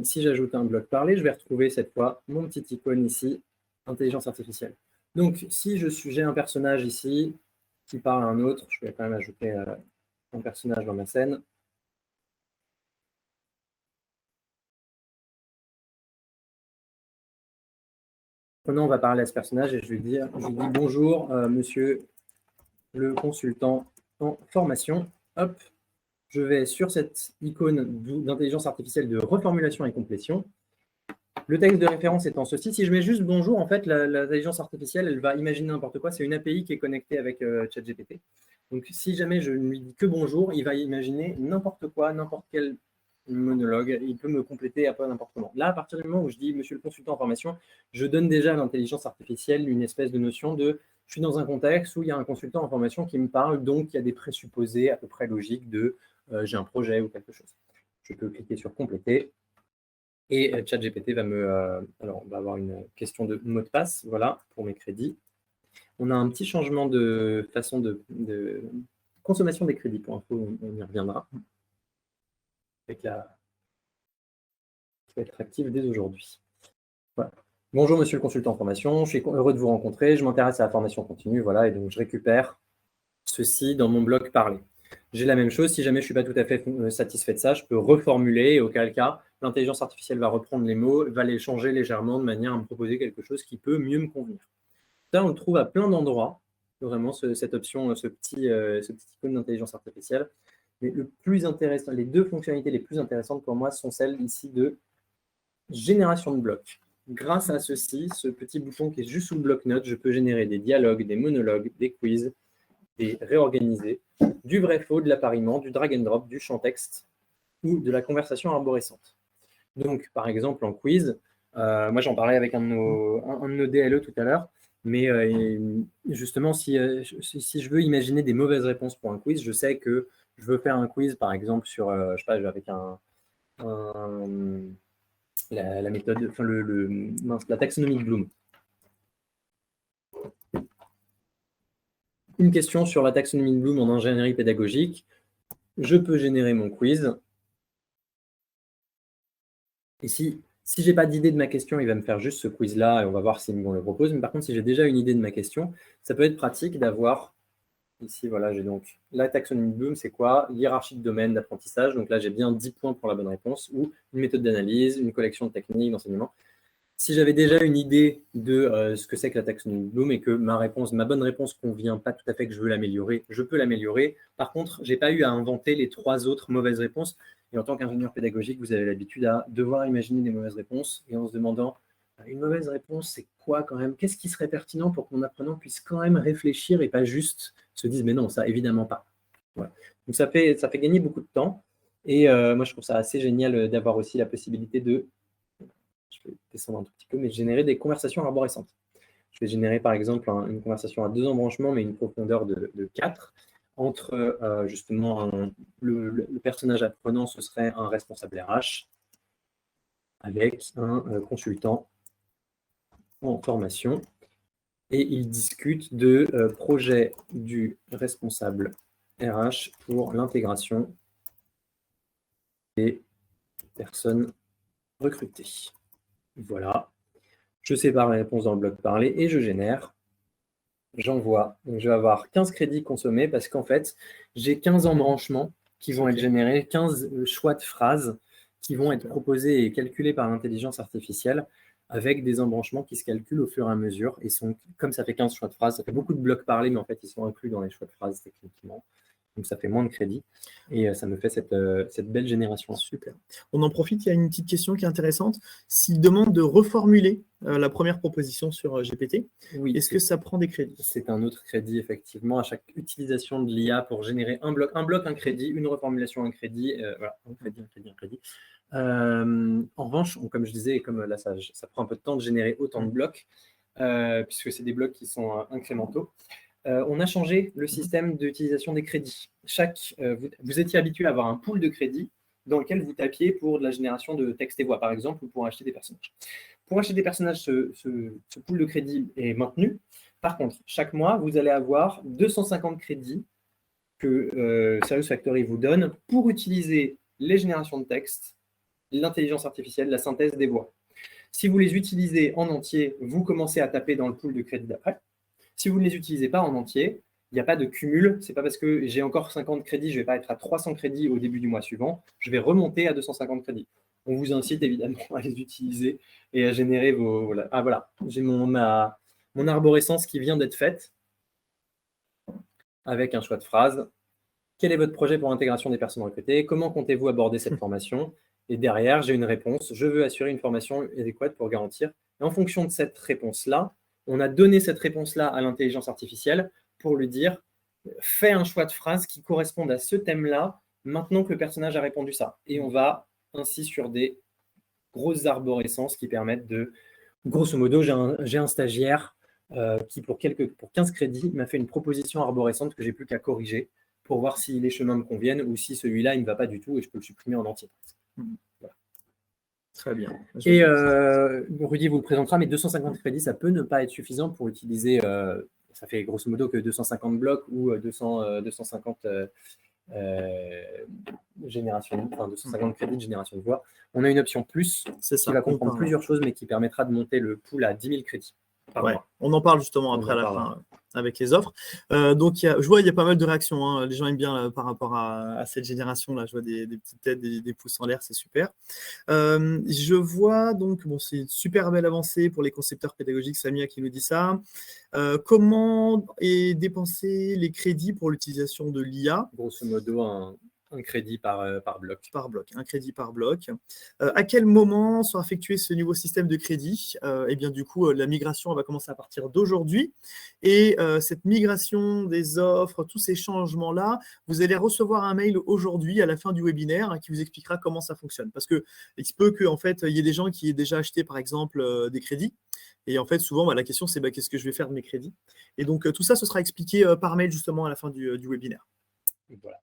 Si j'ajoute un bloc parlé, je vais retrouver cette fois mon petit icône ici, intelligence artificielle. Donc, si j'ai un personnage ici qui parle à un autre, je vais quand même ajouter un personnage dans ma scène. Maintenant, on va parler à ce personnage et je lui dis bonjour, monsieur le consultant en formation. Hop, je vais sur cette icône d'intelligence artificielle de reformulation et complétion. Le texte de référence étant ceci, si je mets juste bonjour, en fait, l'intelligence artificielle, elle va imaginer n'importe quoi. C'est une API qui est connectée avec ChatGPT. Donc, si jamais je ne lui dis que bonjour, il va imaginer n'importe quoi, n'importe quel monologue. Il peut me compléter à peu n'importe comment. Là, à partir du moment où je dis monsieur le consultant en formation, je donne déjà à l'intelligence artificielle une espèce de notion de je suis dans un contexte où il y a un consultant en formation qui me parle, donc il y a des présupposés à peu près logiques de j'ai un projet ou quelque chose. Je peux cliquer sur compléter. Et ChatGPT va alors, on va avoir une question de mot de passe, voilà, pour mes crédits. On a un petit changement de façon de consommation des crédits, pour info, on y reviendra. Avec qui va être active dès aujourd'hui. Voilà. Bonjour, monsieur le consultant en formation, je suis heureux de vous rencontrer, je m'intéresse à la formation continue, voilà, et donc je récupère ceci dans mon bloc parlé. J'ai la même chose, si jamais je ne suis pas tout à fait satisfait de ça, je peux reformuler, et auquel cas, l'intelligence artificielle va reprendre les mots, va les changer légèrement de manière à me proposer quelque chose qui peut mieux me convenir. Ça, on le trouve à plein d'endroits, vraiment, cette option, ce petit icône d'intelligence artificielle. Mais le plus intéressant, les 2 fonctionnalités les plus intéressantes pour moi sont celles ici de génération de blocs. Grâce à ceci, ce petit bouton qui est juste sous le bloc-notes, je peux générer des dialogues, des monologues, des quiz, des réorganisés, du vrai-faux, de l'appariement, du drag and drop, du champ texte ou de la conversation arborescente. Donc, par exemple, en quiz, Moi, j'en parlais avec un de nos DLE tout à l'heure, mais justement, si je veux imaginer des mauvaises réponses pour un quiz, je sais que je veux faire un quiz, par exemple, sur, je sais pas, avec la méthode, enfin, la taxonomie de Bloom. Une question sur la taxonomie de Bloom en ingénierie pédagogique. Je peux générer mon quiz. Et si je n'ai pas d'idée de ma question, il va me faire juste ce quiz-là et on va voir si on le propose. Mais par contre, si j'ai déjà une idée de ma question, ça peut être pratique d'avoir, ici, voilà, j'ai donc la taxonomie de Bloom, c'est quoi? Hiérarchie de domaine d'apprentissage. Donc là, j'ai bien 10 points pour la bonne réponse, ou une méthode d'analyse, une collection de techniques d'enseignement. Si j'avais déjà une idée de ce que c'est que la taxonomie de Bloom et que ma bonne réponse ne convient pas tout à fait, que je veux l'améliorer, je peux l'améliorer. Par contre, je n'ai pas eu à inventer les 3 autres mauvaises réponses. Et en tant qu'ingénieur pédagogique, vous avez l'habitude à devoir imaginer des mauvaises réponses et en se demandant, une mauvaise réponse, c'est quoi quand même? Qu'est-ce qui serait pertinent pour que mon apprenant puisse quand même réfléchir et pas juste se dire, mais non, ça, évidemment pas. Voilà. Donc, ça fait gagner beaucoup de temps. Et moi, je trouve ça assez génial d'avoir aussi la possibilité de, je vais descendre un tout petit peu, mais générer des conversations arborescentes. Je vais générer par exemple une conversation à 2 embranchements, mais une profondeur de 4. Entre justement le personnage apprenant, ce serait un responsable RH avec un consultant en formation. Et ils discutent de projet du responsable RH pour l'intégration des personnes recrutées. Voilà. Je sépare les réponses dans le bloc parlé et je génère. J'envoie. Donc, je vais avoir 15 crédits consommés parce qu'en fait, j'ai 15 embranchements qui vont être générés, 15 choix de phrases qui vont être proposés et calculés par l'intelligence artificielle avec des embranchements qui se calculent au fur et à mesure. Et comme ça fait 15 choix de phrases, ça fait beaucoup de blocs parlés, mais en fait, ils sont inclus dans les choix de phrases techniquement. Donc, ça fait moins de crédits et ça me fait cette belle génération. Super. On en profite, il y a une petite question qui est intéressante. S'il demande de reformuler la première proposition sur GPT, oui, est-ce que ça prend des crédits? C'est un autre crédit, effectivement. À chaque utilisation de l'IA pour générer un bloc, un crédit, une reformulation, un crédit. Voilà, un crédit. En revanche, comme je disais, comme là, ça prend un peu de temps de générer autant de blocs, puisque c'est des blocs qui sont incrémentaux. On a changé le système d'utilisation des crédits. Vous étiez habitué à avoir un pool de crédits dans lequel vous tapiez pour de la génération de texte et voix, par exemple, ou pour acheter des personnages. Pour acheter des personnages, ce pool de crédits est maintenu. Par contre, chaque mois, vous allez avoir 250 crédits que Serious Factory vous donne pour utiliser les générations de texte, l'intelligence artificielle, la synthèse des voix. Si vous les utilisez en entier, vous commencez à taper dans le pool de crédits d'après. Si vous ne les utilisez pas en entier, il n'y a pas de cumul. Ce n'est pas parce que j'ai encore 50 crédits, je ne vais pas être à 300 crédits au début du mois suivant. Je vais remonter à 250 crédits. On vous incite évidemment à les utiliser et à générer vos... Voilà. Ah voilà, j'ai mon arborescence qui vient d'être faite avec un choix de phrase. Quel est votre projet pour l'intégration des personnes recrutées? Comment comptez-vous aborder cette formation? Et derrière, j'ai une réponse. Je veux assurer une formation adéquate pour garantir. Et en fonction de cette réponse-là, on a donné cette réponse-là à l'intelligence artificielle pour lui dire fais un choix de phrase qui corresponde à ce thème-là maintenant que le personnage a répondu ça. Et on va ainsi sur des grosses arborescences qui permettent de... Grosso modo, j'ai un stagiaire qui, pour 15 crédits, m'a fait une proposition arborescente que j'ai plus qu'à corriger pour voir si les chemins me conviennent ou si celui-là, il ne va pas du tout et je peux le supprimer en entier. Voilà. Très bien. Et Rudy vous le présentera, mais 250 crédits, ça peut ne pas être suffisant pour utiliser, ça fait grosso modo que 250 blocs ou 250 250 crédits de génération de voix. On a une option plus qui va comprendre plusieurs choses, mais qui permettra de monter le pool à 10 000 crédits. Ouais, on en parle justement après à la fin avec les offres. Donc, je vois il y a pas mal de réactions. Hein. Les gens aiment bien là, par rapport à cette génération-là. Je vois des petites têtes, des pouces en l'air, c'est super. Je vois donc, bon, c'est une super belle avancée pour les concepteurs pédagogiques, Samia qui nous dit ça. Comment est dépensé les crédits pour l'utilisation de l'IA? Grosso modo, un crédit par bloc. Par bloc, un crédit par bloc. À quel moment sera effectué ce nouveau système de crédit? Eh bien, du coup, la migration va commencer à partir d'aujourd'hui. Et cette migration des offres, tous ces changements-là, vous allez recevoir un mail aujourd'hui à la fin du webinaire qui vous expliquera comment ça fonctionne. Parce qu'il se peut qu'en fait, il y ait des gens qui aient déjà acheté, par exemple, des crédits. Et en fait, souvent, la question, c'est qu'est-ce que je vais faire de mes crédits? Et donc, tout ça, ce sera expliqué par mail justement à la fin du webinaire. Voilà.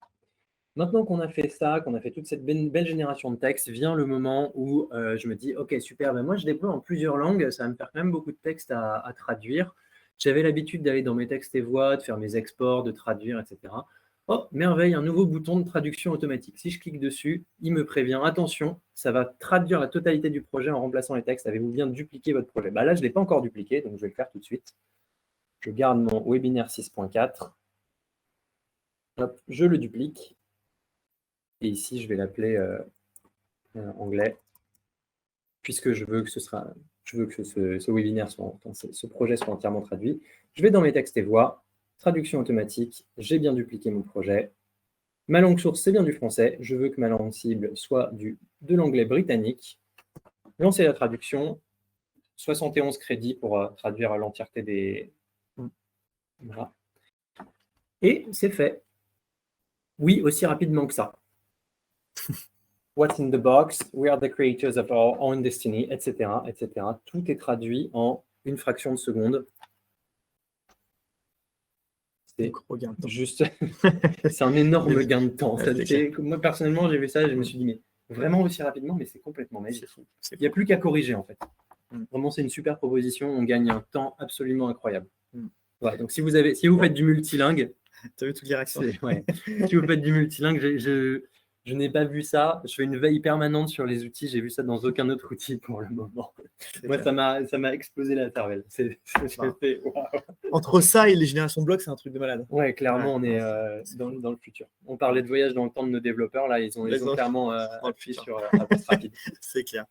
Maintenant qu'on a fait ça, qu'on a fait toute cette belle génération de texte, vient le moment où je me dis, OK, super, ben moi je déploie en plusieurs langues, ça va me faire quand même beaucoup de texte à traduire. J'avais l'habitude d'aller dans mes textes et voix, de faire mes exports, de traduire, etc. Oh, merveille, un nouveau bouton de traduction automatique. Si je clique dessus, il me prévient, attention, ça va traduire la totalité du projet en remplaçant les textes. Avez-vous bien dupliqué votre projet? Là, je ne l'ai pas encore dupliqué, donc je vais le faire tout de suite. Je garde mon webinaire 6.4. Hop, je le duplique. Et ici, je vais l'appeler anglais, puisque je veux que ce webinaire, ce projet soit entièrement traduit. Je vais dans mes textes et voix, traduction automatique, j'ai bien dupliqué mon projet. Ma langue source, c'est bien du français. Je veux que ma langue cible soit de l'anglais britannique. Lancer la traduction, 71 crédits pour traduire l'entièreté des... Voilà. Et c'est fait. Oui, aussi rapidement que ça. What's in the box? We are the creators of our own destiny, etc., etc. Tout est traduit en une fraction de seconde. C'est juste, c'est un énorme gain de temps. Moi, personnellement, j'ai vu ça et je me suis dit, mais vraiment aussi rapidement, mais c'est complètement magique. Il n'y a plus qu'à corriger, en fait. Vraiment, c'est une super proposition. On gagne un temps absolument incroyable. Voilà, donc si vous faites du multilingue, tu as vu toutes les réactions. Ouais. Si vous faites du multilingue, je n'ai pas vu ça. Je fais une veille permanente sur les outils. J'ai vu ça dans aucun autre outil pour le moment. Moi, ça m'a explosé la cervelle. Wow. Entre ça et les générations de blocs, c'est un truc de malade. Ouais, clairement, on est dans le futur. On parlait de voyage dans le temps de nos développeurs. Là, ils ont clairement appuyé sur la passe rapide. C'est clair.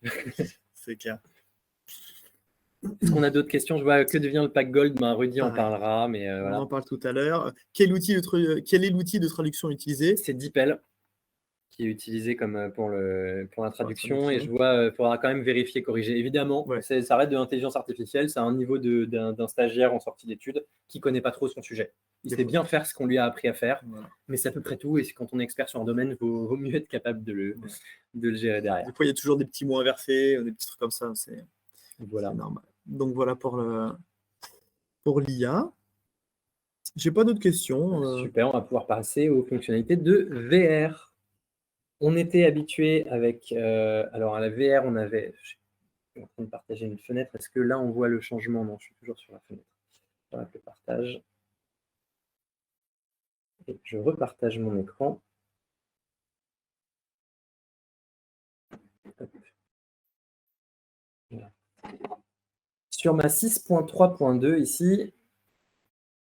C'est clair. Est-ce qu'on a d'autres questions? Je vois que devient le pack Gold. Rudy en parlera. Mais, voilà. On en parle tout à l'heure. Quel est l'outil de traduction utilisé? C'est DeepL, qui est utilisé comme pour la traduction. Et je vois, il faudra quand même vérifier, corriger. Évidemment, ça reste de l'intelligence artificielle. C'est un niveau d'un stagiaire en sortie d'études qui ne connaît pas trop son sujet. Il sait bien faire ce qu'on lui a appris à faire, mais c'est à peu près tout. Et quand on est expert sur un domaine, il vaut mieux être capable de le gérer derrière. Des fois, il y a toujours des petits mots inversés, des petits trucs comme ça. C'est normal. Donc voilà pour l'IA. J'ai pas d'autres questions. Super, on va pouvoir passer aux fonctionnalités de VR. On était habitué avec... alors à la VR, on avait... Je suis en train de partager une fenêtre. Est-ce que là, on voit le changement? Non, je suis toujours sur la fenêtre. J'arrête le partage. Et je repartage mon écran. Voilà. Sur ma 6.3.2 ici,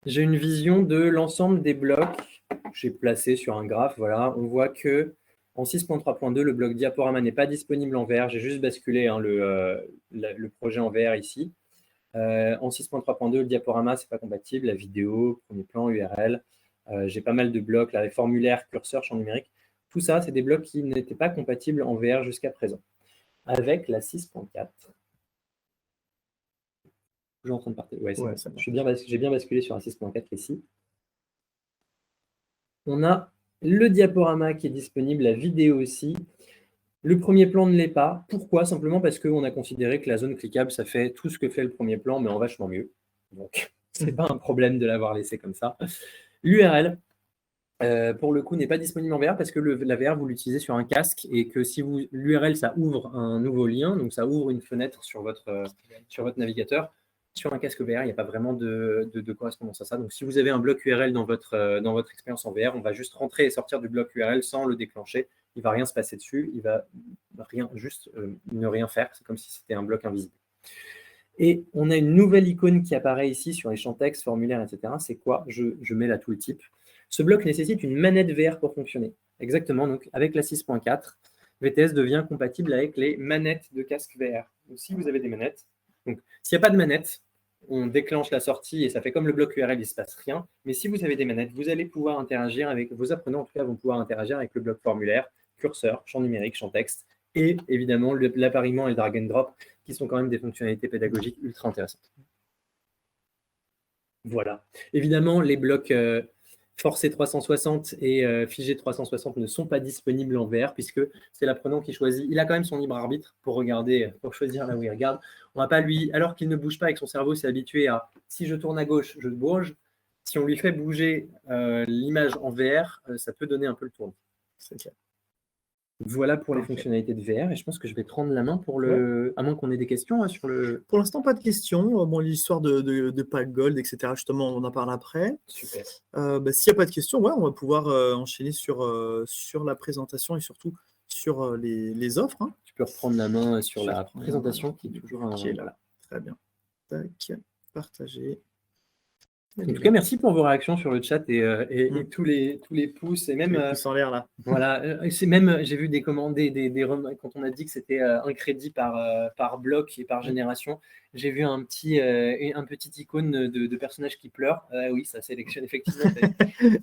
j'ai une vision de l'ensemble des blocs que j'ai placés sur un graphe. Voilà, on voit que en 6.3.2, le bloc diaporama n'est pas disponible en VR. J'ai juste basculé le projet en VR ici. En 6.3.2, le diaporama, ce n'est pas compatible. La vidéo, premier plan, URL. J'ai pas mal de blocs, là, les formulaires, curseur, champ numérique. Tout ça, c'est des blocs qui n'étaient pas compatibles en VR jusqu'à présent. Avec la 6.4. Je suis en train de partir. Ouais, j'ai bien basculé sur la 6.4 ici. On a le diaporama qui est disponible, la vidéo aussi. Le premier plan ne l'est pas. Pourquoi? Simplement parce qu'on a considéré que la zone cliquable, ça fait tout ce que fait le premier plan, mais en vachement mieux. Donc, ce n'est pas un problème de l'avoir laissé comme ça. L'URL, pour le coup, n'est pas disponible en VR parce que la VR, vous l'utilisez sur un casque et que si l'URL, ça ouvre un nouveau lien, donc ça ouvre une fenêtre sur votre navigateur. Sur un casque VR, il n'y a pas vraiment de correspondance à ça. Donc, si vous avez un bloc URL dans votre expérience en VR, on va juste rentrer et sortir du bloc URL sans le déclencher. Il ne va rien se passer dessus. Il va juste ne rien faire. C'est comme si c'était un bloc invisible. Et on a une nouvelle icône qui apparaît ici sur les champs texte, formulaires, etc. C'est quoi? Je mets là tout le type. Ce bloc nécessite une manette VR pour fonctionner. Exactement. Donc, avec la 6.4, VTS devient compatible avec les manettes de casque VR. Donc, si vous avez des manettes, donc s'il n'y a pas de manette, on déclenche la sortie et ça fait comme le bloc URL, il ne se passe rien. Mais si vous avez des manettes, vous allez pouvoir interagir avec, vos apprenants en tout cas vont pouvoir interagir avec le bloc formulaire, curseur, champ numérique, champ texte et évidemment l'appariement et le drag and drop qui sont quand même des fonctionnalités pédagogiques ultra intéressantes. Voilà. Évidemment, les blocs Forcé 360 et Figé 360 ne sont pas disponibles en VR puisque c'est l'apprenant qui choisit. Il a quand même son libre arbitre pour regarder, pour choisir là où il regarde. On va pas lui, alors qu'il ne bouge pas avec son cerveau, s'est habitué à si je tourne à gauche, je bouge. Si on lui fait bouger l'image en VR, ça peut donner un peu le tournis. C'est clair. Voilà pour les fonctionnalités de VR et je pense que je vais prendre la main pour le. À moins qu'on ait des questions sur le. Pour l'instant, pas de questions. Bon, l'histoire de pack gold, etc. Justement, on en parle après. Super. S'il n'y a pas de questions, on va pouvoir enchaîner sur la présentation et surtout sur les offres. Hein. Tu peux reprendre la main sur la présentation qui est toujours un. Là. Très bien. Tac, partager. En tout cas, merci pour vos réactions sur le chat et tous les pouces et même les pouces en l'air là. Voilà, c'est même j'ai vu des commandes, quand on a dit que c'était un crédit par bloc et par génération, j'ai vu un petit icône de personnage qui pleure. Oui, ça sélectionne effectivement.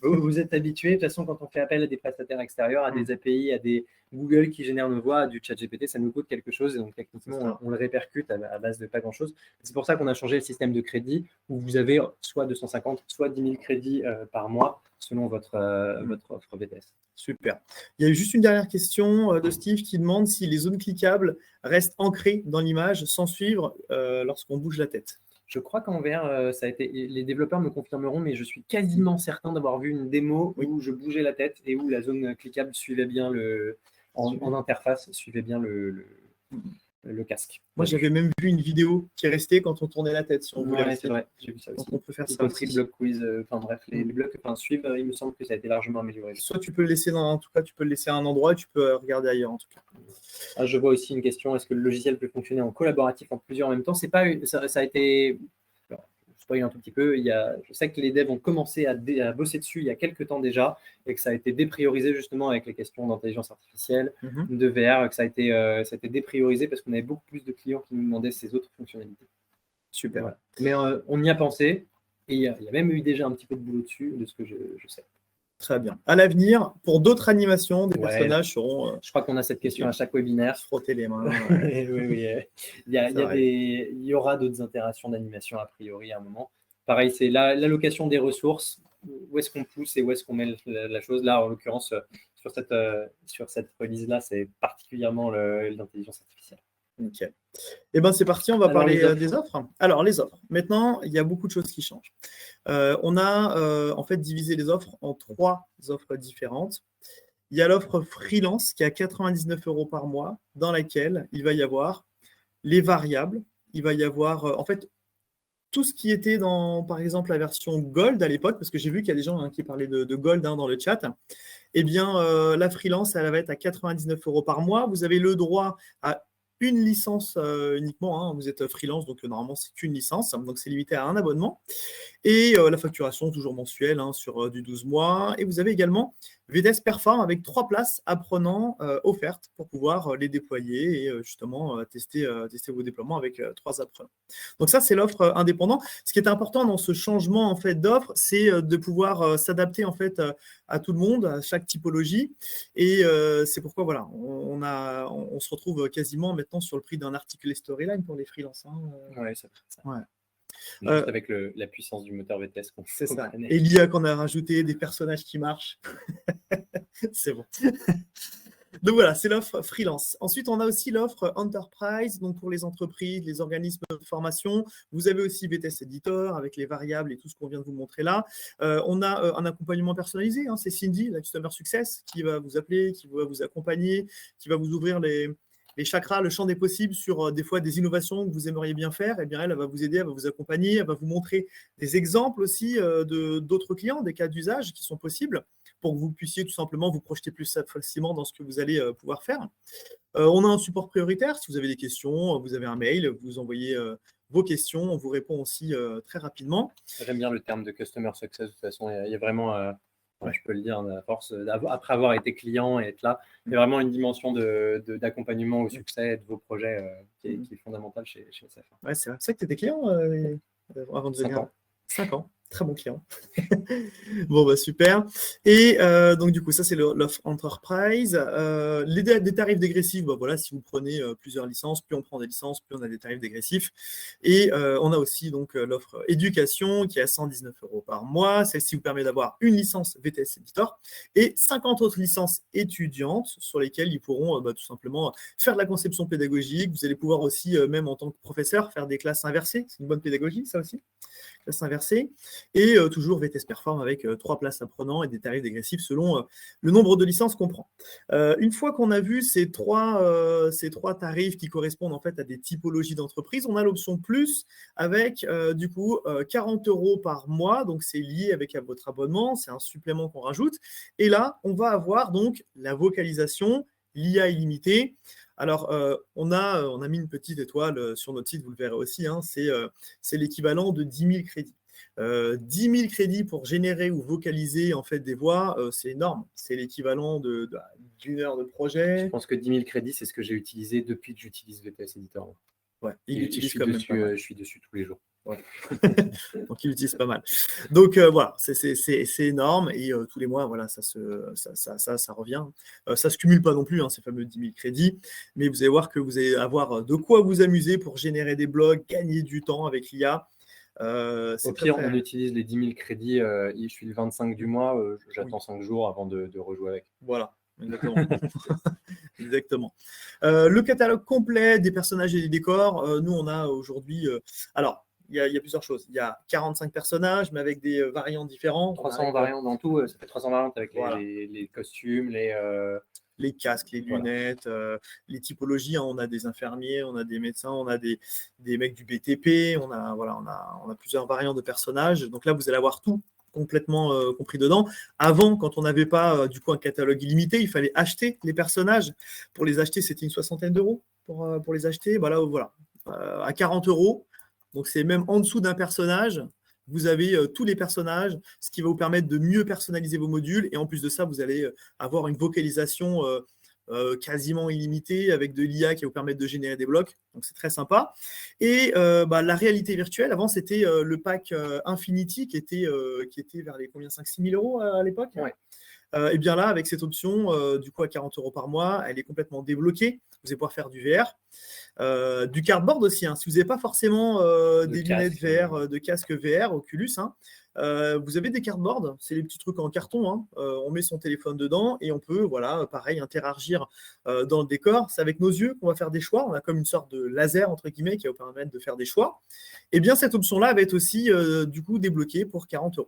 Vous êtes habitués. De toute façon, quand on fait appel à des prestataires extérieurs, à des API, à des Google qui génèrent nos voix, du chat GPT, ça nous coûte quelque chose et donc techniquement on le répercute à base de pas grand chose. C'est pour ça qu'on a changé le système de crédit où vous avez soit 250, soit 10 000 crédits par mois selon votre offre BTS. Super. Il y a eu juste une dernière question de Steve qui demande si les zones cliquables restent ancrées dans l'image sans suivre lorsqu'on bouge la tête. Je crois qu'en VR, ça a été. Les développeurs me confirmeront, mais je suis quasiment certain d'avoir vu une démo où je bougeais la tête et où la zone cliquable suivait bien en interface, suivait bien le casque. Moi, j'avais même vu une vidéo qui est restée quand on tournait la tête. Si on voulait c'est vrai, j'ai vu ça aussi. Donc, on peut faire ça aussi. Le bloc quiz, les blocs suivent, il me semble que ça a été largement amélioré. Soit tu peux le laisser en tout cas, tu peux le laisser à un endroit et tu peux regarder ailleurs en tout cas. Je vois aussi une question, est-ce que le logiciel peut fonctionner en collaboratif en plusieurs en même temps? Ça a été. Je spoil un tout petit peu, je sais que les devs ont commencé à bosser dessus il y a quelques temps déjà et que ça a été dépriorisé justement avec les questions d'intelligence artificielle, de VR, que ça a été dépriorisé parce qu'on avait beaucoup plus de clients qui nous demandaient ces autres fonctionnalités. Super. Voilà. Mais on y a pensé et il y a même eu déjà un petit peu de boulot dessus, de ce que je sais. Très bien. À l'avenir, pour d'autres animations, des personnages seront. Je crois qu'on a cette question à chaque webinaire. Frotter les mains. Oui. Il y aura d'autres itérations d'animation a priori à un moment. Pareil, c'est l'allocation des ressources. Où est-ce qu'on pousse et où est-ce qu'on met la chose? Là, en l'occurrence, sur cette release-là, c'est particulièrement l'intelligence artificielle. Ok. C'est parti, on va parler des offres. Alors, les offres. Maintenant, il y a beaucoup de choses qui changent. On a en fait divisé les offres en 3 offres différentes. Il y a l'offre freelance qui est à 99 € par mois, dans laquelle il va y avoir les variables. Il va y avoir en fait tout ce qui était dans, par exemple, la version Gold à l'époque, parce que j'ai vu qu'il y a des gens qui parlaient de Gold dans le chat. Eh bien, la freelance, elle va être à 99 € par mois. Vous avez le droit à une licence uniquement. Vous êtes freelance, donc normalement, c'est qu'une licence. Donc, c'est limité à un abonnement. Et la facturation, toujours mensuelle, sur du 12 mois. Et vous avez également VDS Perform avec 3 places apprenants offertes pour pouvoir les déployer et justement tester vos déploiements avec 3 apprenants. Donc ça, c'est l'offre indépendante. Ce qui est important dans ce changement en fait d'offre, c'est de pouvoir s'adapter en fait à tout le monde, à chaque typologie. Et c'est pourquoi voilà, on se retrouve quasiment maintenant sur le prix d'un article Storyline pour les freelances. Oui, ça fait ça. Ouais. Juste avec la puissance du moteur VTS qu'on c'est ça. Et l'IA qu'on a rajouté, des personnages qui marchent. C'est bon. Donc voilà, c'est l'offre freelance. Ensuite, on a aussi l'offre enterprise, donc pour les entreprises, les organismes de formation. Vous avez aussi VTS Editor avec les variables et tout ce qu'on vient de vous montrer là. On a un accompagnement personnalisé. C'est Cindy, la Customer Success, qui va vous appeler, qui va vous accompagner, qui va vous ouvrir les chakras, le champ des possibles sur des fois des innovations que vous aimeriez bien faire. Eh bien, elle va vous aider, elle va vous accompagner, elle va vous montrer des exemples aussi d'autres clients, des cas d'usage qui sont possibles pour que vous puissiez tout simplement vous projeter plus facilement dans ce que vous allez pouvoir faire. On a un support prioritaire. Si vous avez des questions, vous avez un mail, vous envoyez vos questions, on vous répond aussi très rapidement. J'aime bien le terme de Customer Success. De toute façon, il y a vraiment... je peux le dire, à force, après avoir été client et être là, il y a vraiment une dimension d'accompagnement au succès de vos projets qui est fondamentale chez SF. Ouais, c'est vrai que tu étais client avant de 5 devenir... ans. 5 ans, très bon client. Bon, bah super. Et donc, du coup, ça, c'est l'offre Enterprise. Des tarifs dégressifs, bah, voilà, si vous prenez plusieurs licences, plus on prend des licences, plus on a des tarifs dégressifs. Et on a aussi donc l'offre éducation qui est à 119 € par mois. Celle-ci vous permet d'avoir une licence VTS Editor et 50 autres licences étudiantes sur lesquelles ils pourront tout simplement faire de la conception pédagogique. Vous allez pouvoir aussi, même en tant que professeur, faire des classes inversées. C'est une bonne pédagogie, ça aussi. Classe inversée, et toujours VTS Perform avec 3 places apprenants et des tarifs dégressifs selon le nombre de licences qu'on prend. Une fois qu'on a vu ces trois tarifs qui correspondent en fait à des typologies d'entreprises, on a l'option plus avec du coup 40 € par mois, donc c'est lié avec votre abonnement, c'est un supplément qu'on rajoute, et là on va avoir donc la vocalisation, l'IA illimitée. Alors, on a mis une petite étoile sur notre site, vous le verrez aussi, hein, c'est l'équivalent de 10 000 crédits. 10 000 crédits pour générer ou vocaliser en fait des voix, c'est énorme. C'est l'équivalent d'une heure de projet. Je pense que 10 000 crédits, c'est ce que j'ai utilisé depuis que j'utilise VTS Editor. Ouais, il utilise quand même pas mal. Je suis dessus tous les jours. Ouais. Donc, il utilise pas mal. Donc, voilà, c'est énorme. Et tous les mois, voilà, ça revient. Ça ne se cumule pas non plus, hein, ces fameux 10 000 crédits. Mais vous allez voir que vous allez avoir de quoi vous amuser pour générer des blogs, gagner du temps avec l'IA. Au pire, on utilise les 10 000 crédits. Je suis le 25 du mois. J'attends 5 jours avant de rejouer avec. Voilà. Exactement. Exactement. Le catalogue complet des personnages et des décors, nous on a aujourd'hui... alors, il y a plusieurs choses. Il y a 45 personnages, mais avec des variants différents. 300 variantes dans tout, ça fait 300 variantes avec les costumes, les casques, les lunettes, les typologies. Hein, on a des infirmiers, on a des médecins, on a des mecs du BTP, on a plusieurs variantes de personnages. Donc là, vous allez avoir tout complètement compris dedans. Avant, quand on n'avait pas du coup un catalogue illimité, il fallait acheter les personnages. Pour les acheter, c'était une soixantaine d'euros pour les acheter. Bah là, voilà, à 40 €. Donc c'est même en dessous d'un personnage. Vous avez tous les personnages, ce qui va vous permettre de mieux personnaliser vos modules. Et en plus de ça, vous allez avoir une vocalisation quasiment illimitée avec de l'IA qui va vous permettre de générer des blocs. Donc, c'est très sympa. Et la réalité virtuelle, avant, c'était le pack Infinity qui était vers les combien 5 000 € à l'époque. Ouais. Et bien là, avec cette option, du coup, à 40 € par mois, elle est complètement débloquée. Vous allez pouvoir faire du VR. Du cardboard aussi, hein. Si vous n'avez pas forcément des lunettes VR, de casque VR, Oculus, hein, vous avez des cardboards, c'est les petits trucs en carton, hein. On met son téléphone dedans et on peut, voilà, pareil, interagir dans le décor. C'est avec nos yeux qu'on va faire des choix. On a comme une sorte de laser, entre guillemets, qui va vous permettre de faire des choix. Et bien, cette option-là va être aussi, du coup, débloquée pour 40 €.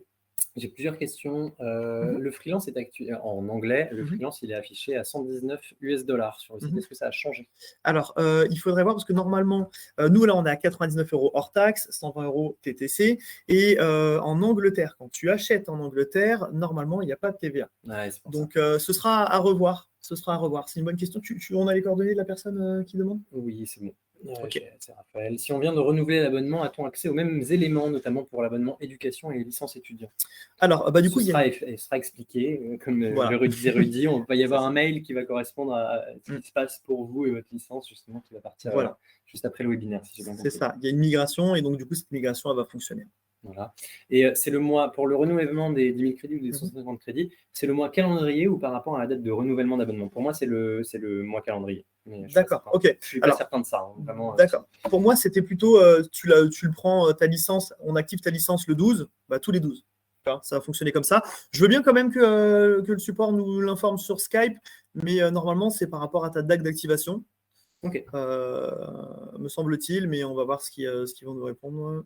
J'ai plusieurs questions. Le freelance est en anglais. Le freelance, il est affiché à 119 US$ sur le site. Est-ce que ça a changé? Alors, il faudrait voir parce que normalement, nous, là, on est à 99 € hors taxe, 120 € TTC. Et en Angleterre, quand tu achètes en Angleterre, normalement, il n'y a pas de TVA. Ouais, donc, ce sera à revoir. C'est une bonne question. On a les coordonnées de la personne qui demande? Oui, c'est bon. Ok. C'est Raphaël. Si on vient de renouveler l'abonnement, a-t-on accès aux mêmes éléments, notamment pour l'abonnement éducation et les licences étudiants? Alors, du coup, il sera expliqué, comme voilà. le disait Rudy, on va y avoir un mail qui va correspondre à ce qui se passe pour vous et votre licence, justement, qui va partir juste après le webinaire, si j'ai bien compris. C'est ça, il y a une migration et donc du coup, cette migration, elle va fonctionner. Voilà. Et c'est le mois, pour le renouvellement des 10 000 crédits ou des 150 crédits, c'est le mois calendrier ou par rapport à la date de renouvellement d'abonnement? Pour moi, c'est le mois calendrier. D'accord, ok. Je ne suis pas certain de ça. Hein, vraiment, d'accord. Pour moi, c'était plutôt, tu le prends, ta licence, on active ta licence le 12, tous les 12. Ça va fonctionner comme ça. Je veux bien quand même que le support nous l'informe sur Skype, mais normalement, c'est par rapport à ta date d'activation. Ok. Me semble-t-il, mais on va voir ce qu'ils vont nous répondre.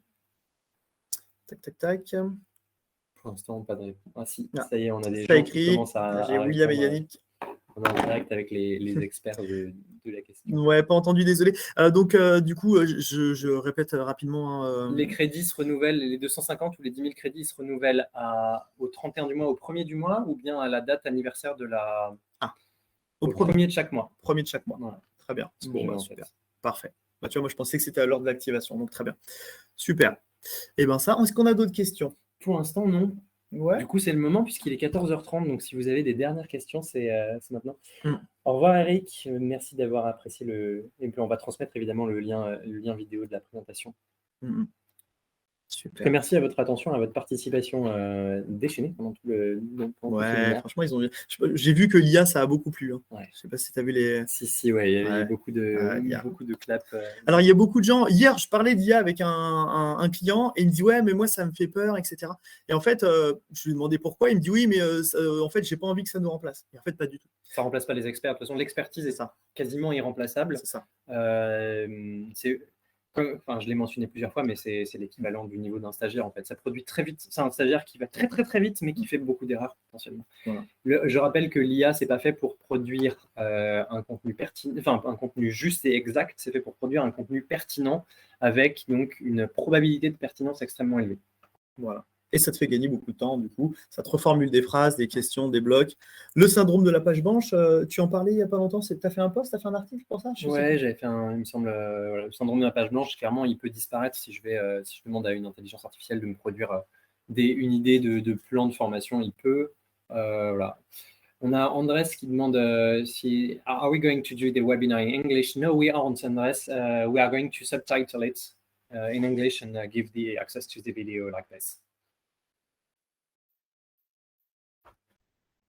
Tac, tac, tac. Pour l'instant, pas de réponse. Ah si, ça y est, on a des gens qui commencent à J'ai William et Yannick. On est en direct avec les experts de la question. Ouais, pas entendu, désolé. Donc, du coup, je répète rapidement. Hein, Les crédits se renouvellent, les 250 ou les 10 000 crédits se renouvellent au 31 du mois, au 1er du mois, ou bien à la date anniversaire de la... au premier de chaque mois. Premier de chaque mois. Voilà. Très bien. Bon, super. Parfait. Tu vois, moi, je pensais que c'était à l'heure de l'activation, donc très bien. Super. Et bien ça, est-ce qu'on a d'autres questions? Pour l'instant, non. Ouais. Du coup, c'est le moment puisqu'il est 14h30. Donc, si vous avez des dernières questions, c'est maintenant. Au revoir, Eric. Merci d'avoir apprécié Et puis, on va transmettre évidemment le lien vidéo de la présentation. Super. Merci à votre attention, à votre participation déchaînée pendant tout le Ouais, franchement, j'ai vu que l'IA, ça a beaucoup plu. Hein. Ouais. Je sais pas si tu as vu les. Si, ouais, il y a eu beaucoup de claps. Alors, il y a beaucoup de gens. Hier, je parlais d'IA avec un client et il me dit ouais, mais moi, ça me fait peur, etc. Et en fait, je lui ai demandé pourquoi. Il me dit oui, mais en fait, j'ai pas envie que ça nous remplace. Et en fait, pas du tout. Ça remplace pas les experts. De toute façon, l'expertise est quasiment irremplaçable. C'est ça. Enfin, je l'ai mentionné plusieurs fois, mais c'est l'équivalent du niveau d'un stagiaire en fait. Ça produit très vite. C'est un stagiaire qui va très très très vite, mais qui fait beaucoup d'erreurs potentiellement. Voilà. Je rappelle que l'IA, c'est pas fait pour produire un contenu pertinent, enfin un contenu juste et exact. C'est fait pour produire un contenu pertinent avec donc une probabilité de pertinence extrêmement élevée. Voilà. Et ça te fait gagner beaucoup de temps, du coup. Ça te reformule des phrases, des questions, des blocs. Le syndrome de la page blanche, tu en parlais il n'y a pas longtemps. Tu as fait un post, tu as fait un article pour ça? Ouais, j'avais fait il me semble, le syndrome de la page blanche. Clairement, il peut disparaître si je demande à une intelligence artificielle de me produire une idée de plan de formation. Il peut. Voilà. On a Andrés qui demande si Are we going to do the webinar in English? No, we aren't, Andrés. We are going to subtitle it in English and give the access to the video like this.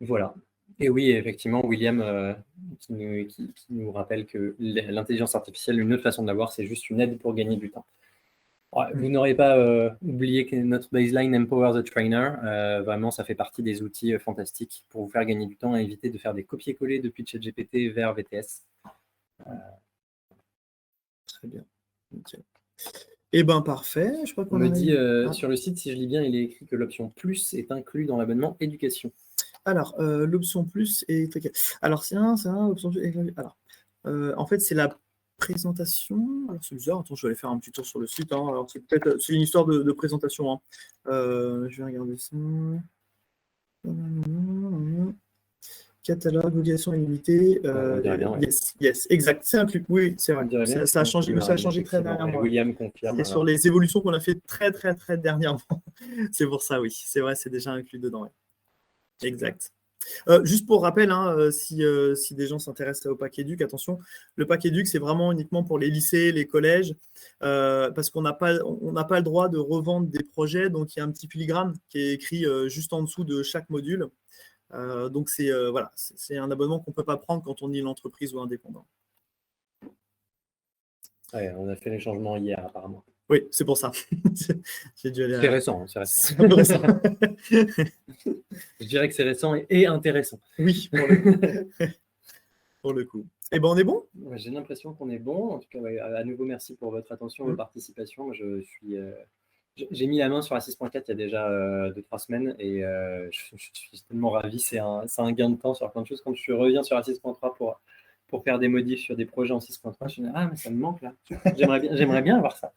Voilà. Et oui, effectivement, William qui nous rappelle que l'intelligence artificielle, une autre façon de l'avoir, c'est juste une aide pour gagner du temps. Ouais, vous n'aurez pas oublié que notre baseline Empower the Trainer, vraiment, ça fait partie des outils fantastiques pour vous faire gagner du temps et éviter de faire des copier-coller depuis ChatGPT vers VTS. Très bien. Okay. Eh bien, parfait. Je crois qu'on me dit sur le site, si je lis bien, il est écrit que l'option plus est inclus dans l'abonnement éducation. Alors, l'option plus est... Alors, c'est l'option plus... Alors, en fait, c'est la présentation. Alors, c'est bizarre. Attends, je vais aller faire un petit tour sur le site. Hein. Alors, c'est une histoire de présentation. Hein. Je vais regarder ça. Catalogue, obligation illimitée. Yes, exact. C'est inclus. Oui, c'est vrai. Ça a changé, ça a changé très dernièrement. William confirme. Et sur les évolutions qu'on a fait très, très, très dernièrement. C'est pour ça, oui. C'est vrai, c'est déjà inclus dedans. Ouais. Exact. Juste pour rappel, hein, si des gens s'intéressent au pack éduc, attention, le pack éduc, c'est vraiment uniquement pour les lycées, les collèges, parce qu'on n'a pas le droit de revendre des projets. Donc, il y a un petit filigrane qui est écrit juste en dessous de chaque module. Donc, c'est un abonnement qu'on ne peut pas prendre quand on est une entreprise ou indépendant. Ouais, on a fait les changements hier, apparemment. Oui, c'est pour ça. J'ai dû aller c'est récent. C'est récent. Je dirais que c'est récent et intéressant. Oui, pour le coup. Eh ben, on est bon? J'ai l'impression qu'on est bon. En tout cas, à nouveau, merci pour votre attention, votre participation. J'ai mis la main sur Assist.4 il y a déjà 2-3 semaines et je suis tellement ravi. C'est un gain de temps sur plein de choses. Quand je reviens sur Assist.3 pour faire des modifs sur des projets en 6.3, je me dis mais ça me manque là. J'aimerais bien avoir ça.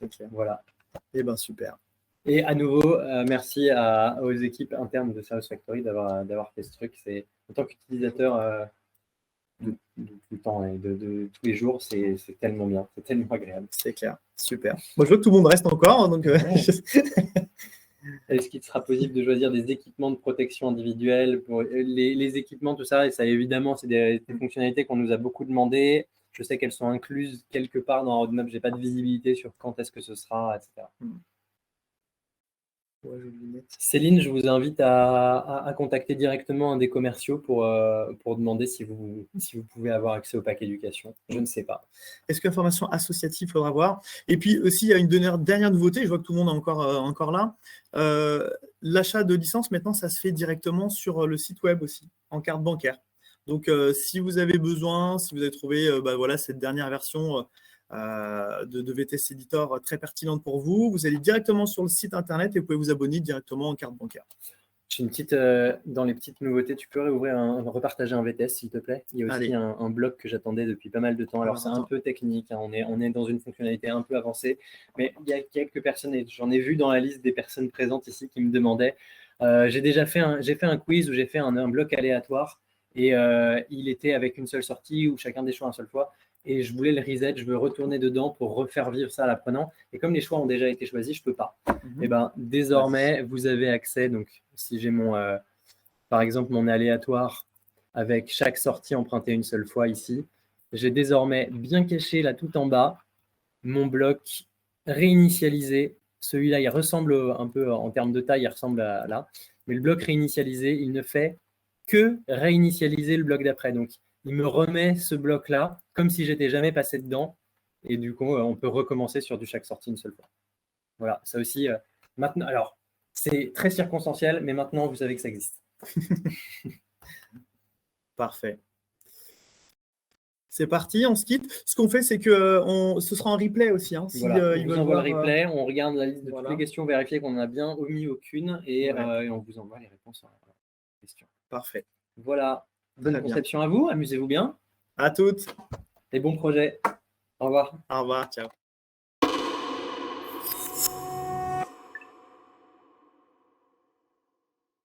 Okay. Voilà. Eh ben super. Et à nouveau, merci aux équipes internes de Service Factory d'avoir fait ce truc. C'est en tant qu'utilisateur de tout le temps et de tous les jours, c'est tellement bien, c'est tellement agréable. C'est clair, super. Moi, je vois que tout le monde reste encore, donc. Est-ce qu'il sera possible de choisir des équipements de protection individuelle pour les équipements, tout ça, et ça évidemment, c'est des fonctionnalités qu'on nous a beaucoup demandé. Je sais qu'elles sont incluses quelque part dans la roadmap. Je n'ai pas de visibilité sur quand est-ce que ce sera, etc. Ouais, Céline, je vous invite à contacter directement un des commerciaux pour demander si vous pouvez avoir accès au pack éducation. Je ne sais pas. Est-ce qu'information associative, il faudra voir? Et puis aussi, il y a une dernière nouveauté, je vois que tout le monde est encore là. L'achat de licence, maintenant, ça se fait directement sur le site web aussi, en carte bancaire. Donc, si vous avez besoin, si vous avez trouvé cette dernière version de VTS Editor très pertinente pour vous, vous allez directement sur le site internet et vous pouvez vous abonner directement en carte bancaire. J'ai une petite, dans les petites nouveautés, tu peux repartager un VTS s'il te plaît. Il y a aussi un bloc que j'attendais depuis pas mal de temps. Alors c'est un peu technique, hein. On est dans une fonctionnalité un peu avancée, mais il y a quelques personnes, et j'en ai vu dans la liste des personnes présentes ici qui me demandaient. J'ai fait un quiz où j'ai fait un bloc aléatoire et il était avec une seule sortie où chacun des choix une seule fois. Et je voulais le reset, je veux retourner dedans pour refaire vivre ça à l'apprenant. Et comme les choix ont déjà été choisis, je ne peux pas. Et ben, désormais, vous avez accès. Donc, si j'ai par exemple, mon aléatoire avec chaque sortie empruntée une seule fois ici, j'ai désormais bien caché là tout en bas mon bloc réinitialisé, celui-là, il ressemble un peu en termes de taille, il ressemble à là, mais le bloc réinitialisé, il ne fait que réinitialiser le bloc d'après. Donc, il me remet ce bloc-là comme si j'étais jamais passé dedans. Et du coup, on peut recommencer sur du chaque sortie une seule fois. Voilà, ça aussi. Maintenant, alors, c'est très circonstanciel, mais maintenant, vous savez que ça existe. Parfait. C'est parti, on se quitte. Ce qu'on fait, c'est que ce sera en replay aussi. Hein, voilà, on vous envoie le replay, on regarde la liste de voilà. toutes les questions, vérifier qu'on n'en a bien omis aucune et, Ouais. et on vous envoie les réponses à la question. Parfait. Voilà, bonne Très conception à vous, amusez-vous bien. À toutes. Et bons projets. Au revoir. Au revoir, ciao.